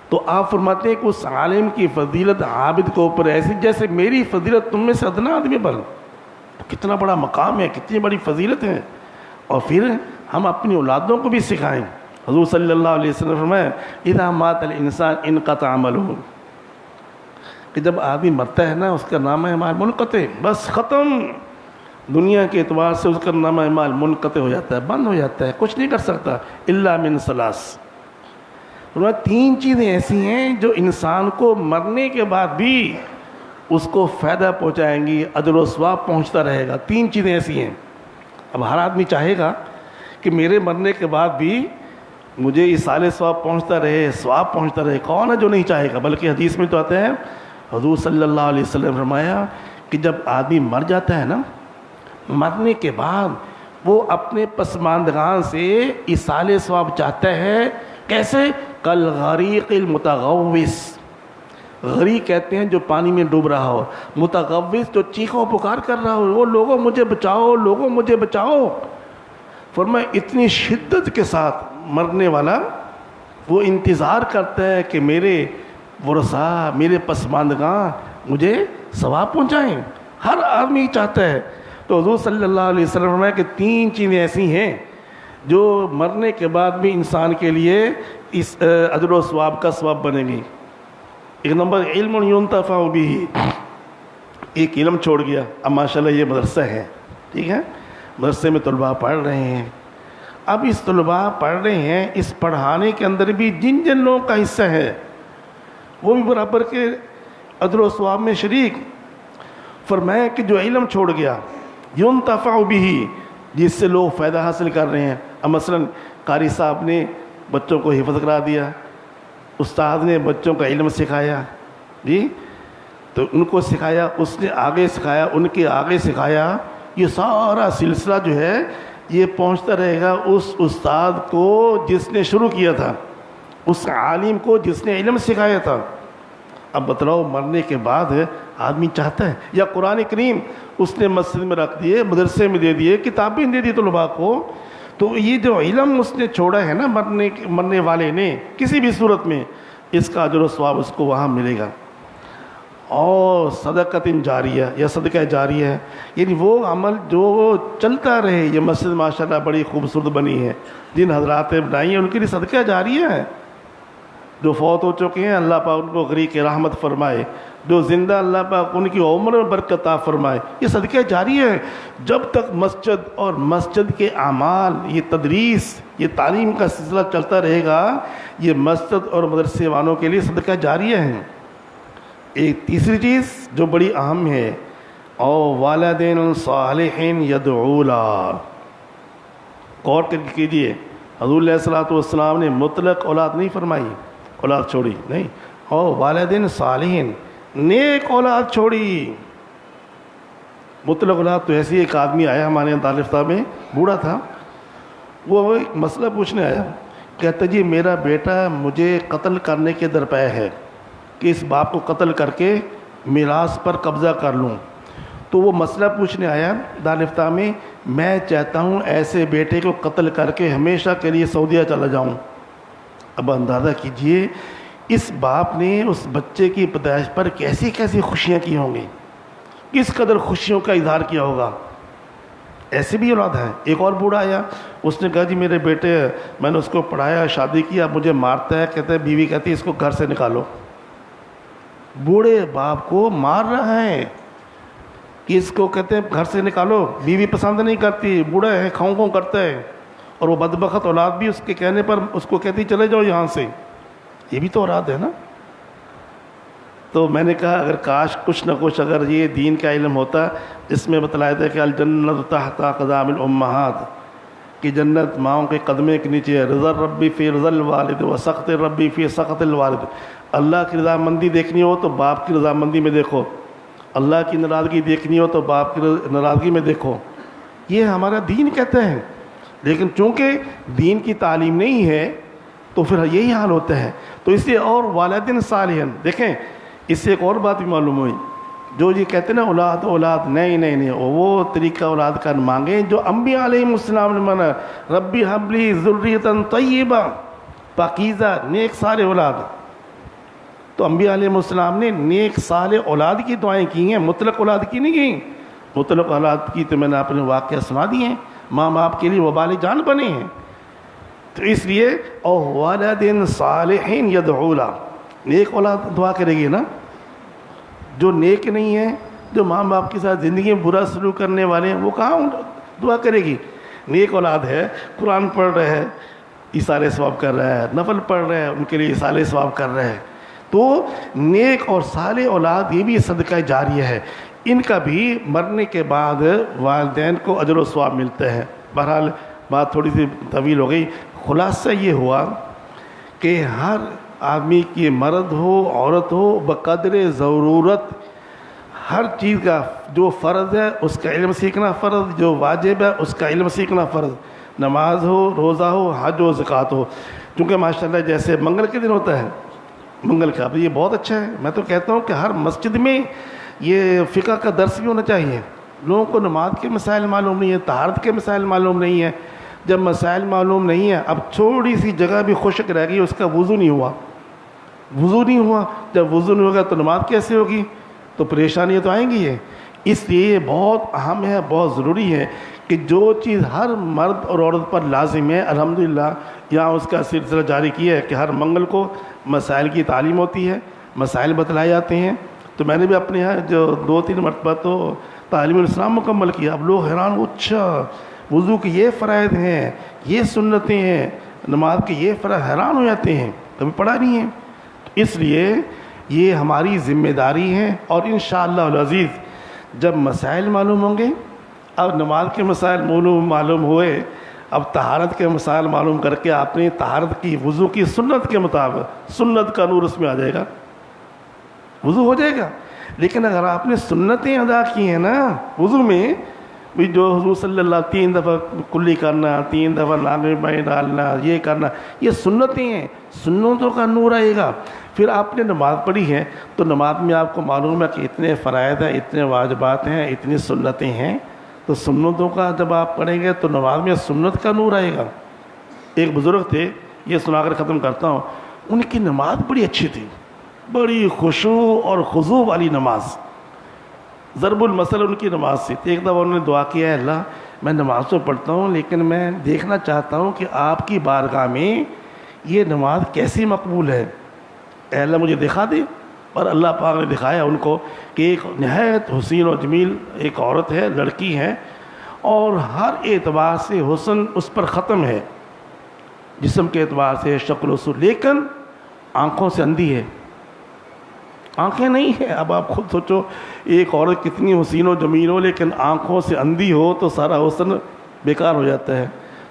تو آپ فرماتے ہیں کہ اس عالم کی فضیلت عابد کے اوپر ایسی جیسے میری فضیلت تم میں سے ادنا آدمی پر. کتنا بڑا مقام ہے, کتنی بڑی فضیلت ہے. اور پھر ہم اپنی اولادوں کو بھی سکھائیں. حضور صلی اللہ علیہ وسلم فرمایا اذا مات الانسان انقطع عمله, کہ جب آدمی مرتا ہے نا اس کا نامہ اعمال منقطع, بس ختم, دنیا کے اعتبار سے اس کا نامہ اعمال منقطع ہو جاتا ہے, بند ہو جاتا ہے, کچھ نہیں کر سکتا. الا من ثلاث, 3 چیزیں ایسی ہیں جو انسان کو مرنے کے بعد بھی اس کو فائدہ پہنچائیں گی, اجر و ثواب پہنچتا رہے گا. 3 چیزیں ایسی ہیں. اب ہر آدمی چاہے گا کہ میرے مرنے کے بعد بھی مجھے ایصال ثواب پہنچتا رہے, ثواب پہنچتا رہے. کون ہے جو نہیں چاہے گا؟ بلکہ حدیث میں تو آتا ہے, حضور صلی اللہ علیہ وسلم فرمایا کہ جب آدمی مر جاتا ہے نا, مرنے کے بعد وہ اپنے پسماندگان سے ایصال ثواب چاہتا ہے. کیسے؟ کل غریق المتغوث, غریق کہتے ہیں جو پانی میں ڈوب رہا ہو, متغوث جو چیخو پکار کر رہا ہو, وہ لوگوں مجھے بچاؤ, لوگوں مجھے بچاؤ. فرمایا اتنی شدت کے ساتھ مرنے والا وہ انتظار کرتا ہے کہ میرے ورثاء, میرے پسماندگان مجھے ثواب پہنچائیں. ہر آدمی چاہتا ہے. تو حضور صلی اللہ علیہ وسلم فرمایا کہ 3 چیزیں ایسی ہیں جو مرنے کے بعد بھی انسان کے لیے اس اجر و ثواب کا سبب بنے گی. ایک نمبر علم ينتفع به، ایک علم چھوڑ گیا. اب ماشاءاللہ یہ مدرسہ ہے، ٹھیک ہے، مدرسے میں طلباء پڑھ رہے ہیں. اب اس طلباء پڑھ رہے ہیں، اس پڑھانے کے اندر بھی جن جن لوگوں کا حصہ ہے وہ بھی برابر کے اجر و ثواب میں شریک. فرمایا کہ جو علم چھوڑ گیا ينتفع به، جس سے لوگ فائدہ حاصل کر رہے ہیں. اب مثلا قاری صاحب نے بچوں کو حفظ کرا دیا، استاد نے بچوں کا علم سکھایا، جی تو ان کو سکھایا، اس نے آگے سکھایا، ان کے آگے سکھایا. یہ سارا سلسلہ جو ہے یہ پہنچتا رہے گا اس استاد کو جس نے شروع کیا تھا، اس عالم کو جس نے علم سکھایا تھا. اب بتلاؤ مرنے کے بعد آدمی چاہتا ہے، یا قرآن کریم اس نے مسجد میں رکھ دیے، مدرسے میں دے دیے، کتابیں دے دی طلباء کو، تو یہ جو علم اس نے چھوڑا ہے نا مرنے والے نے کسی بھی صورت میں، اس کا اجر و ثواب اس کو وہاں ملے گا. اور صدقۃ جاریہ یا صدقہ جاریہ ہے، یعنی وہ عمل جو چلتا رہے. یہ مسجد ماشاءاللہ بڑی خوبصورت بنی ہے، جن حضرات نے بنائی ہے ان کے لیے صدقہ جاریہ ہے. جو فوت ہو چکے ہیں اللہ پاک ان کو غریق رحمت فرمائے، جو زندہ اللہ پاک ان کی عمر میں برکت عطا فرمائے. یہ صدقہ جاریہ ہے. جب تک مسجد اور مسجد کے اعمال، یہ تدریس، یہ تعلیم کا سلسلہ چلتا رہے گا، یہ مسجد اور مدرسے والوں کے لیے صدقہ جاریہ ہے. ایک تیسری چیز جو بڑی اہم ہے، او والدین صالحین یدعو لہ. غور کر کیجیے، حضور علیہ الصلوۃ والسلام نے مطلق اولاد نہیں فرمائی، اولاد چھوڑی نہیں، او والدین صالحین، نیک اولاد چھوڑی. مطلق اولاد تو ایسی. ایک آدمی آیا ہمارے یہاں دارالفتہ میں، بوڑھا تھا، وہ ایک مسئلہ پوچھنے آیا. کہتا جی میرا بیٹا مجھے قتل کرنے کے درپے ہے کہ اس باپ کو قتل کر کے میراث پر قبضہ کر لوں. تو وہ مسئلہ پوچھنے آیا دارالفتہ میں، میں چاہتا ہوں ایسے بیٹے کو قتل کر کے ہمیشہ کے لیے سعودیہ چلا جاؤں. اب اندازہ کیجئے اس باپ نے اس بچے کی پیدائش پر کیسی کیسی خوشیاں کی ہوں گی، کس قدر خوشیوں کا اظہار کیا ہوگا. ایسے بھی اولاد ہیں. ایک اور بوڑھا آیا، اس نے کہا جی میرے بیٹے، میں نے اس کو پڑھایا، شادی کیا، مجھے مارتا ہے. کہتے ہیں بیوی کہتی ہے اس کو گھر سے نکالو. بوڑھے باپ کو مار رہا ہے کہ اس کو کہتے ہیں گھر سے نکالو، بیوی پسند نہیں کرتی، بوڑھا ہے، کھاؤں کھاؤں کرتا ہے. اور وہ بدبخت اولاد بھی اس کے کہنے پر اس کو کہتی چلے جاؤ یہاں سے. یہ بھی تو اولاد ہے نا. تو میں نے کہا اگر کاش کچھ نہ کچھ اگر یہ دین کا علم ہوتا جس میں بتلایا تھا کہ الجنت تحت اقدام الامہات، کہ جنت ماؤں کے قدمے کے نیچے ہے. رضا ربی فی رضا الوالد و سخط ربی فی سخط الوالد. اللہ کی رضامندی دیکھنی ہو تو باپ کی رضامندی میں دیکھو، اللہ کی ناراضگی دیکھنی ہو تو باپ کی ناراضگی میں دیکھو. یہ ہمارا دین کہتا ہے. لیکن چونکہ دین کی تعلیم نہیں ہے تو پھر یہی حال ہوتا ہے. تو اس لیے اور والدین صالحین، دیکھیں اس سے ایک اور بات بھی معلوم ہوئی، جو یہ کہتے ہیں نا اولاد اولاد، نہیں، وہ طریقہ اولاد کا مانگیں جو انبیاء علیہ السلام نے مانا. ربی حب لی ذریۃ طیبہ، پاکیزہ نیک صالح اولاد. تو انبیاء علیہ السلام نے نیک صالح اولاد کی دعائیں کی ہیں، مطلق اولاد کی نہیں کی. مطلق اولاد کی تو میں نے اپنے واقعہ سنا دیے ہیں، ماں باپ کے لیے وبال جان بنے ہیں. تو اس لیے او والدین صالحین یدعو لہ، نیک اولاد دعا کرے گی نا. جو نیک نہیں ہے، جو ماں باپ کے ساتھ زندگی میں برا سلوک کرنے والے ہیں، وہ کہاں دعا کرے گی. نیک اولاد ہے، قرآن پڑھ رہے ہے، ایثار ثواب کر رہا ہے، نفل پڑھ رہے ہے، ان کے لیے ایثار ثواب کر رہے ہے. تو نیک اور صالح اولاد یہ بھی صدقہ جاریہ ہے. ان کا بھی مرنے کے بعد والدین کو اجر و ثواب ملتا ہے. بہرحال بات تھوڑی سی طویل ہو گئی. خلاصہ یہ ہوا کہ ہر آدمی کی مرد ہو عورت ہو بقدر ضرورت ہر چیز کا جو فرض ہے اس کا علم سیکھنا فرض، جو واجب ہے اس کا علم سیکھنا فرض. نماز ہو، روزہ ہو، حج و زکوٰۃ ہو. چونکہ ماشاءاللہ جیسے منگل کے دن ہوتا ہے، منگل کا یہ بہت اچھا ہے. میں تو کہتا ہوں کہ ہر مسجد میں یہ فقہ کا درس بھی ہونا چاہیے. لوگوں کو نماز کے مسائل معلوم نہیں ہے، طہارت کے مسائل معلوم نہیں ہے. جب مسائل معلوم نہیں ہے، اب تھوڑی سی جگہ بھی خشک رہ گئی، اس کا وضو نہیں ہوا، جب وضو نہیں ہوگا تو نماز کیسے ہوگی؟ تو پریشانیاں تو آئیں گی. اس لیے یہ بہت اہم ہے، بہت ضروری ہے کہ جو چیز ہر مرد اور عورت پر لازم ہے، الحمدللہ یہاں اس کا سلسلہ جاری کیا ہے کہ ہر منگل کو مسائل کی تعلیم ہوتی ہے، مسائل بتلائے جاتے ہیں. تو میں نے بھی اپنے یہاں جو 2-3 مرتبہ تو تعلیم الاسلام مکمل کیا. اب لوگ حیران ہو، اچھا وضو کے یہ فرائض ہیں، یہ سنتیں ہیں، نماز کے یہ فرائض، حیران ہو جاتے ہیں، کبھی پڑھا نہیں ہے. اس لیے یہ ہماری ذمہ داری ہے. اور انشاءاللہ العزیز جب مسائل معلوم ہوں گے، اب نماز کے مسائل معلوم ہوئے، اب طہارت کے مسائل معلوم کر کے آپ نے طہارت کی، وضو کی سنت کے مطابق، سنت کا نور اس میں آ جائے گا، وضو ہو جائے گا. لیکن اگر آپ نے سنتیں ادا کی ہیں نا وضو میں بھی، جو حضور صلی اللہ 3 دفعہ کلی کرنا، 3 دفعہ ناک میں پانی ڈالنا، یہ کرنا، یہ سنتیں ہیں، سنتوں کا نور آئے گا. پھر آپ نے نماز پڑھی ہے تو نماز میں آپ کو معلوم ہے کہ اتنے فرائض ہیں، اتنے واجبات ہیں، اتنی سنتیں ہیں. تو سنتوں کا جب آپ پڑھیں گے تو نماز میں سنت کا نور آئے گا. ایک بزرگ تھے، یہ سنا کر ختم کرتا ہوں، ان کی نماز بڑی اچھی تھی، بڑی خشوع اور خضوع والی نماز، ضرب المثل ان کی نماز سے. ایک دفعہ انہوں نے دعا کیا، ہے اللہ میں نماز تو پڑھتا ہوں لیکن میں دیکھنا چاہتا ہوں کہ آپ کی بارگاہ میں یہ نماز کیسی مقبول ہے، اے اللہ مجھے دکھا دے. اور اللہ پاک نے دکھایا ان کو کہ ایک نہایت حسین و جمیل ایک عورت ہے، لڑکی ہے، اور ہر اعتبار سے حسن اس پر ختم ہے، جسم کے اعتبار سے، شکل و صورت، لیکن آنکھوں سے اندھی ہے، آنکھیں نہیں ہیں. اب آپ خود سوچو ایک عورت کتنی حسین و جمیل ہو لیکن آنکھوں سے اندھی ہو تو سارا حسن بیکار ہو جاتا ہے.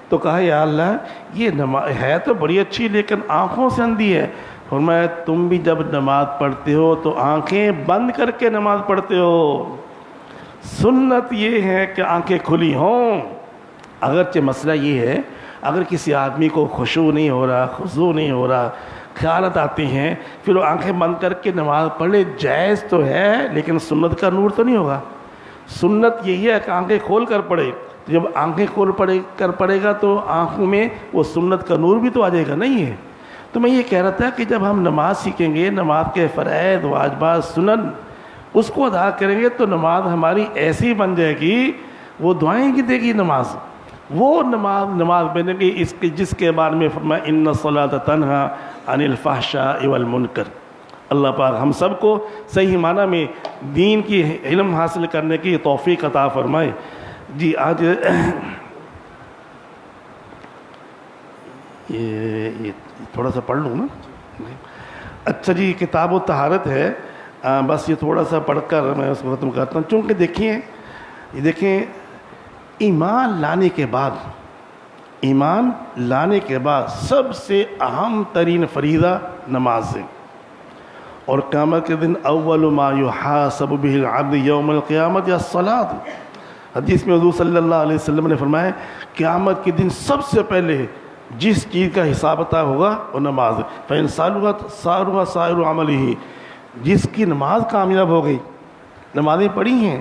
تو کہا یا اللہ یہ نماز ہے تو بڑی اچھی لیکن آنکھوں سے اندھی ہے. فرمایا تم بھی جب نماز پڑھتے ہو تو آنکھیں بند کر کے نماز پڑھتے ہو. سنت یہ ہے کہ آنکھیں کھلی ہوں. اگرچہ مسئلہ یہ ہے اگر کسی آدمی کو خشوع نہیں ہو رہا، خضوع نہیں ہو رہا، خیالات آتے ہیں، پھر وہ آنکھیں بند کر کے نماز پڑھ لے، جائز تو ہے لیکن سنت کا نور تو نہیں ہوگا. سنت یہی ہے کہ آنکھیں کھول کر پڑھے. جب آنکھیں کھول کر پڑھے گا تو آنکھوں میں وہ سنت کا نور بھی تو آ جائے گا. نہیں ہے. تو میں یہ کہہ رہا تھا کہ جب ہم نماز سیکھیں گے، نماز کے فرائض، واجبات، سنن، اس کو ادا کریں گے تو نماز ہماری ایسی بن جائے گی، وہ دعائیں کی دے گی نماز، وہ نماز بنے گی جس کے بارے میں فرمایا ان الصلاۃ تنہی عن الفحشاء والمنکر. اللہ پاک ہم سب کو صحیح معنی میں دین کی علم حاصل کرنے کی توفیق عطا فرمائے. جی آج یہ تھوڑا سا پڑھ لوں نا. اچھا جی، کتاب و طہارت ہے، بس یہ تھوڑا سا پڑھ کر میں اس کو ختم کرتا ہوں. چونکہ دیکھیں ایمان لانے کے بعد سب سے اہم ترین فریضہ نماز ہے. اور قیامت کے دن اول ما یحاسب به العبد یوم القیامت الصلاۃ. حدیث میں حضور صلی اللہ علیہ وسلم نے فرمایا قیامت کے دن سب سے پہلے جس چیز کا حساب کتاب ہوگا وہ نماز. فإن صلحت سائر عمله. جس کی نماز کامیاب ہو گئی، نمازیں پڑھی ہیں،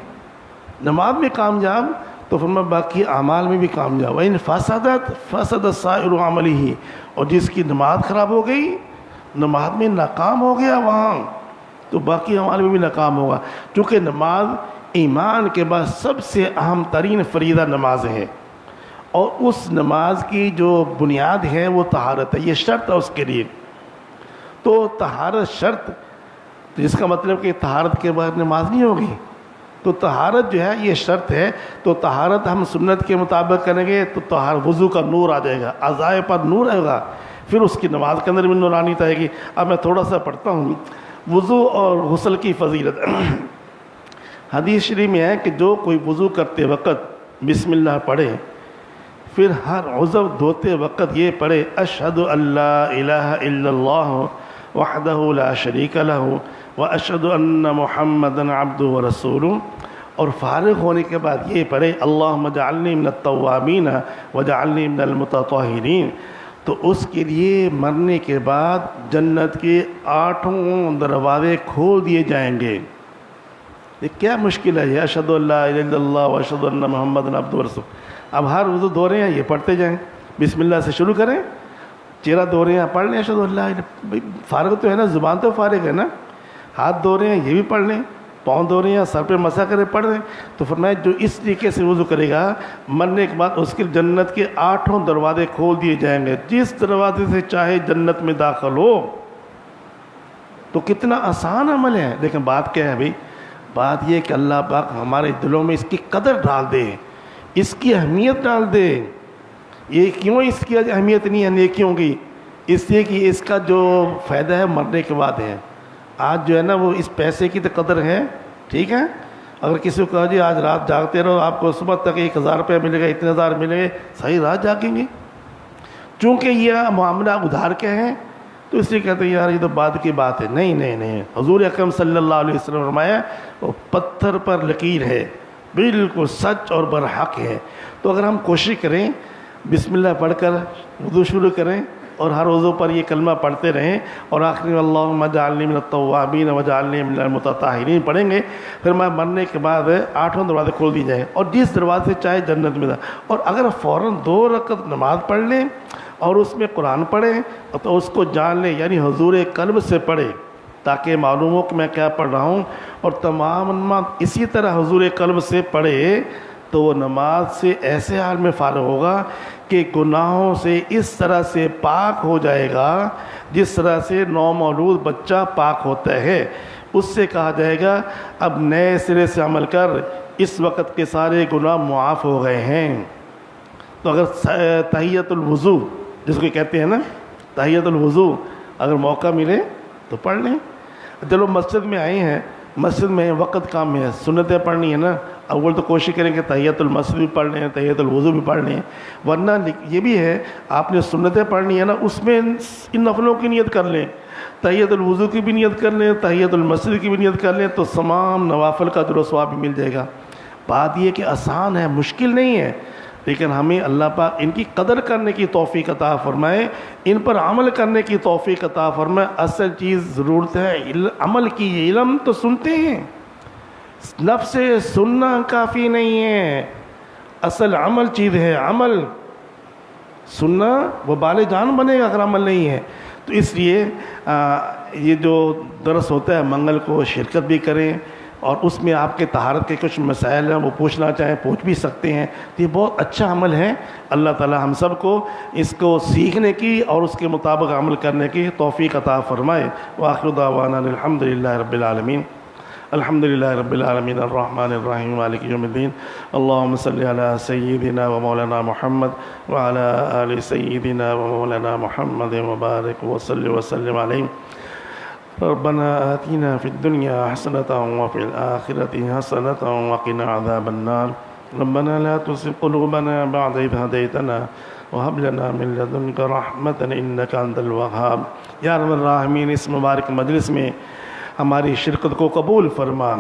نماز میں کامیاب، تو فرمایا باقی اعمال میں بھی کامیاب. وإن فسد سائر عمله. اور جس کی نماز خراب ہو گئی، نماز میں ناکام ہو گیا وہاں، تو باقی اعمال میں بھی ناکام ہوگا. چونکہ نماز ایمان کے بعد سب سے اہم ترین فریضہ نماز ہے. اور اس نماز کی جو بنیاد ہے وہ طہارت ہے، یہ شرط ہے اس کے لیے. تو طہارت شرط، جس کا مطلب کہ طہارت کے بعد نماز نہیں ہوگی. تو طہارت جو ہے یہ شرط ہے. تو طہارت ہم سنت کے مطابق کریں گے تو وضو کا نور آ جائے گا، اعضاء پر نور آئے گا، پھر اس کی نماز کے اندر بھی نورانیت آئے گی. اب میں تھوڑا سا پڑھتا ہوں وضو اور غسل کی فضیلت. حدیث شریف میں ہے کہ جو کوئی وضو کرتے وقت بسم اللہ پڑھے، پھر ہر عضو دھوتے وقت یہ پڑھے اشہد ان لا الہ الا اللہ وحدہ لا شریک لہ واشہد ان محمدا عبدہ ورسولہ. اور فارغ ہونے کے بعد یہ پڑھے اللہم اجعلنی من التوابین واجعلنی من المتطہرین. تو اس کے لیے مرنے کے بعد جنت کے 8 دروازے کھول دیے جائیں گے. یہ کیا مشکل ہے، اشہد ان لا الہ الا اللہ واشہد ان محمدا عبدہ ورسولہ. اب ہر وضو دھو رہے ہیں یہ پڑھتے جائیں، بسم اللہ سے شروع کریں. چہرہ دھو رہے ہیں پڑھ لیں اشہد ان لا الہ. بھائی فارغ تو ہے نا، زبان تو فارغ ہے نا. ہاتھ دھو رہے ہیں یہ بھی پڑھ لیں، پاؤں دھو رہے ہیں یا سر پہ مسح کرے پڑھ رہے ہیں، تو فرمایا جو اس طریقے سے وضو کرے گا مرنے کے بعد اس کے جنت کے 8 دروازے کھول دیے جائیں گے، جس دروازے سے چاہے جنت میں داخل ہو۔ تو کتنا آسان عمل ہے، لیکن بات کیا ہے بھائی؟ بات یہ کہ اللہ پاک ہمارے دلوں میں اس کی قدر ڈال دے، اس کی اہمیت ڈال دے۔ یہ کیوں اس کی اہمیت نہیں ہے نیکیوں کی؟ اس لیے کہ اس کا جو فائدہ ہے مرنے کے بعد ہے۔ آج جو ہے نا وہ اس پیسے کی تو قدر ہے، ٹھیک ہے، اگر کسی کو کہا جی آج رات جاگتے رہو آپ کو صبح تک 1000 روپے ملے گا، اتنے ہزار ملے گا، صحیح رات جاگیں گے؟ چونکہ یہ معاملہ ادھار کے ہیں تو اس لیے کہتے ہیں یار یہ تو بعد کی بات ہے۔ نہیں نہیں نہیں، حضور اکرم صلی اللہ علیہ وسلم نے فرمایا وہ پتھر پر لکیر ہے، بالکل سچ اور برحق ہے۔ تو اگر ہم کوشش کریں بسم اللہ پڑھ کر وضو شروع کریں اور ہر وضو پر یہ کلمہ پڑھتے رہیں اور آخر میں اللہم اجعلنی من التوابین واجعلنی من المتطہرین پڑھیں گے، پھر میں مرنے کے بعد 8 دروازے کھول دی جائیں اور جس دروازے سے چاہے جنت میں اور اگر فوراً 2 رکعت نماز پڑھ لیں اور اس میں قرآن پڑھیں تو اس کو جان لیں، یعنی حضور قلب سے پڑھیں تاکہ معلوم ہو کہ میں کیا پڑھ رہا ہوں، اور تمام نماز اسی طرح حضور قلب سے پڑھے تو وہ نماز سے ایسے حال میں فارغ ہوگا کہ گناہوں سے اس طرح سے پاک ہو جائے گا جس طرح سے نومولود بچہ پاک ہوتا ہے۔ اس سے کہا جائے گا اب نئے سرے سے عمل کر، اس وقت کے سارے گناہ معاف ہو گئے ہیں۔ تو اگر تحیۃ الوضو جس کو کہتے ہیں نا تحیۃ الوضو، اگر موقع ملے تو پڑھ لیں۔ چلو مسجد میں آئے ہیں، مسجد میں وقت کام میں ہے، سنتیں پڑھنی ہے نا، اول تو کوشش کریں کہ تحیۃ المسجد بھی پڑھ لیں، تحیۃ الوضو بھی پڑھ لیں، ورنہ یہ بھی ہے آپ نے سنتیں پڑھنی ہے نا اس میں ان نفلوں کی نیت کر لیں، تحیۃ الوضو کی بھی نیت کر لیں، تحیۃ المسجد کی بھی نیت کر لیں، تو تمام نوافل کا اجر و ثواب بھی مل جائے گا۔ بات یہ کہ آسان ہے، مشکل نہیں ہے، لیکن ہمیں اللہ پاک ان کی قدر کرنے کی توفیق عطا فرمائے، ان پر عمل کرنے کی توفیق عطا فرمائے۔ اصل چیز ضرورت ہے عمل کی، علم تو سنتے ہیں، لفظ سے سننا کافی نہیں ہے، اصل عمل چیز ہے، عمل سننا وہ بال جان بنے گا اگر عمل نہیں ہے۔ تو اس لیے یہ جو درس ہوتا ہے منگل کو شرکت بھی کریں، اور اس میں آپ کے طہارت کے کچھ مسائل ہیں وہ پوچھنا چاہیں پوچھ بھی سکتے ہیں، تو یہ بہت اچھا عمل ہے۔ اللہ تعالی ہم سب کو اس کو سیکھنے کی اور اس کے مطابق عمل کرنے کی توفیق عطا فرمائے۔ وآخر دعوانا الحمدللہ رب العالمین، الحمدللہ رب العالمین الرحمن الرحیم مالک یوم الدین، اللہم صلی علی سیدنا و مولانا محمد وعلی آل سیدنا و مولانا محمد وبارک وسلم علیہ۔ ربنا آتنا فی الدنیا حسنة وفی الآخرة حسنة وقنا عذاب النار، ربنا لا تزغ قلوبنا بعد إذ هديتنا وهب لنا من لدنك رحمة إنك أنت الوهاب۔ یا رب الراحمین اس مبارک مجلس میں ہماری شرکت کو قبول فرما۔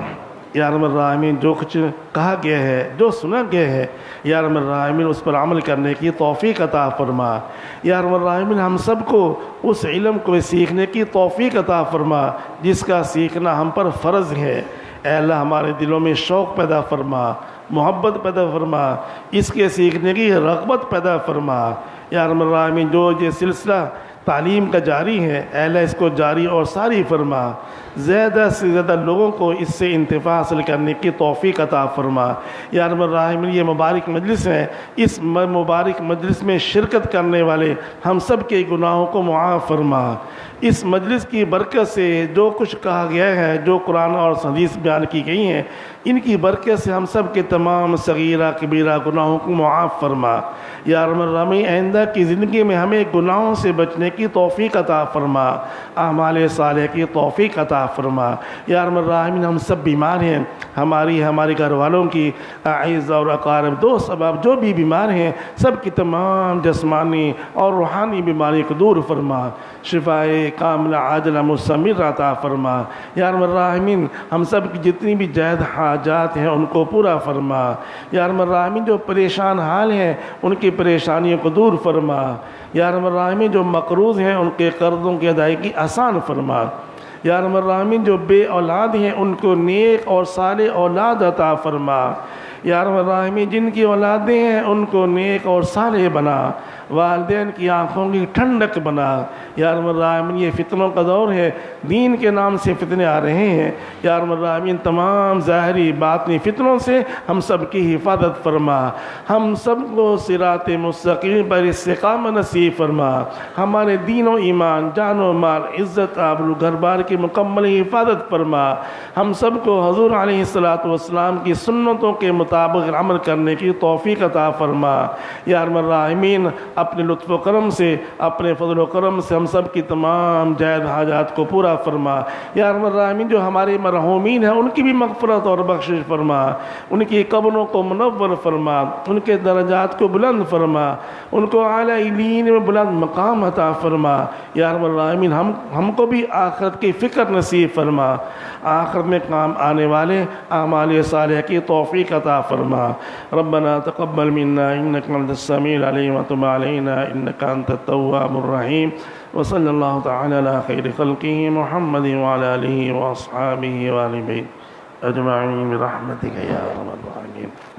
یا رب الراحمین جو کچھ کہا گیا ہے، جو سنا گیا ہے، یا رب الراحمین اس پر عمل کرنے کی توفیق عطا فرما۔ یا رب الراحمین ہم سب کو اس علم کو سیکھنے کی توفیق عطا فرما جس کا سیکھنا ہم پر فرض ہے۔ اے اللہ ہمارے دلوں میں شوق پیدا فرما، محبت پیدا فرما، اس کے سیکھنے کی رغبت پیدا فرما۔ یا رب الراحمین جو یہ سلسلہ تعلیم کا جاری ہے، اے اللہ اس کو جاری اور ساری فرما، زیادہ سے زیادہ لوگوں کو اس سے انتفاع حاصل کرنے کی توفیق عطا فرما۔ یا رب الراحمین یہ مبارک مجلس ہے، اس مبارک مجلس میں شرکت کرنے والے ہم سب کے گناہوں کو معاف فرما۔ اس مجلس کی برکت سے جو کچھ کہا گیا ہے، جو قرآن اور حدیث بیان کی گئی ہیں، ان کی برکت سے ہم سب کے تمام صغیرہ کبیرہ گناہوں کو معاف فرما۔ یا رب الراحمین آئندہ کی زندگی میں ہمیں گناہوں سے بچنے کی توفیق عطا فرما، اعمال صالح کی توفیق عطا فرما۔ یا رب الراحمین ہم سب بیمار ہیں، ہمارے گھر والوں کی، اعزاء اور اقارب، دوست احباب جو بھی بیمار ہیں، سب کی تمام جسمانی اور روحانی بیماری کو دور فرما، شفائے کاملہ عاجلہ مستمر عطا فرما۔ یا رب الراحمین ہم سب کی جتنی بھی جائز حاجات ہیں ان کو پورا فرما۔ یا رب الراحمین جو پریشان حال ہیں ان کی پریشانیوں کو دور فرما۔ یا رب الراحمین جو مقروض ہیں ان کے قرضوں کی ادائیگی آسان فرما۔ یا رب الراحمین جو بے اولاد ہیں ان کو نیک اور صالح اولاد عطا فرما۔ یا ارحم الراحمین جن کی اولادیں ہیں ان کو نیک اور صالح بنا، والدین کی آنکھوں کی ٹھنڈک بنا۔ یا ارحم الراحمین یہ فتنوں کا دور ہے، دین کے نام سے فتنے آ رہے ہیں، یا ارحم الراحمین تمام ظاہری باطنی فتنوں سے ہم سب کی حفاظت فرما، ہم سب کو صراط مستقیم پر استقامت نصیب فرما، ہمارے دین و ایمان، جان و مال، عزت آبرو، گھر بار کی مکمل حفاظت فرما، ہم سب کو حضور علیہ السلام کی سنتوں کے مطابق عمل کرنے کی توفیق عطا فرما۔ یا ارحم الراحمین اپنے لطف و کرم سے، اپنے فضل و کرم سے ہم سب کی تمام جائز حاجات کو پورا فرما۔ یا ارحم الراحمین جو ہمارے مرحومین ہیں ان کی بھی مغفرت اور بخشش فرما، ان کی قبروں کو منور فرما، ان کے درجات کو بلند فرما، ان کو اعلیٰ علین میں بلند مقام عطا فرما۔ یا ارحم الراحمین ہم کو بھی آخرت کی فکر نصیب فرما، آخرت میں کام آنے والے اعمال صالحہ کی توفیق عطا فرما۔ ربنا تقبل منا انك انت السميع العليم وتب علينا انك انت التواب الرحيم، وصلى الله تعالى على خير خلقه محمد وعلى آله واصحابه وآل بيته اجمعين برحمتك يا ارحم الراحمين۔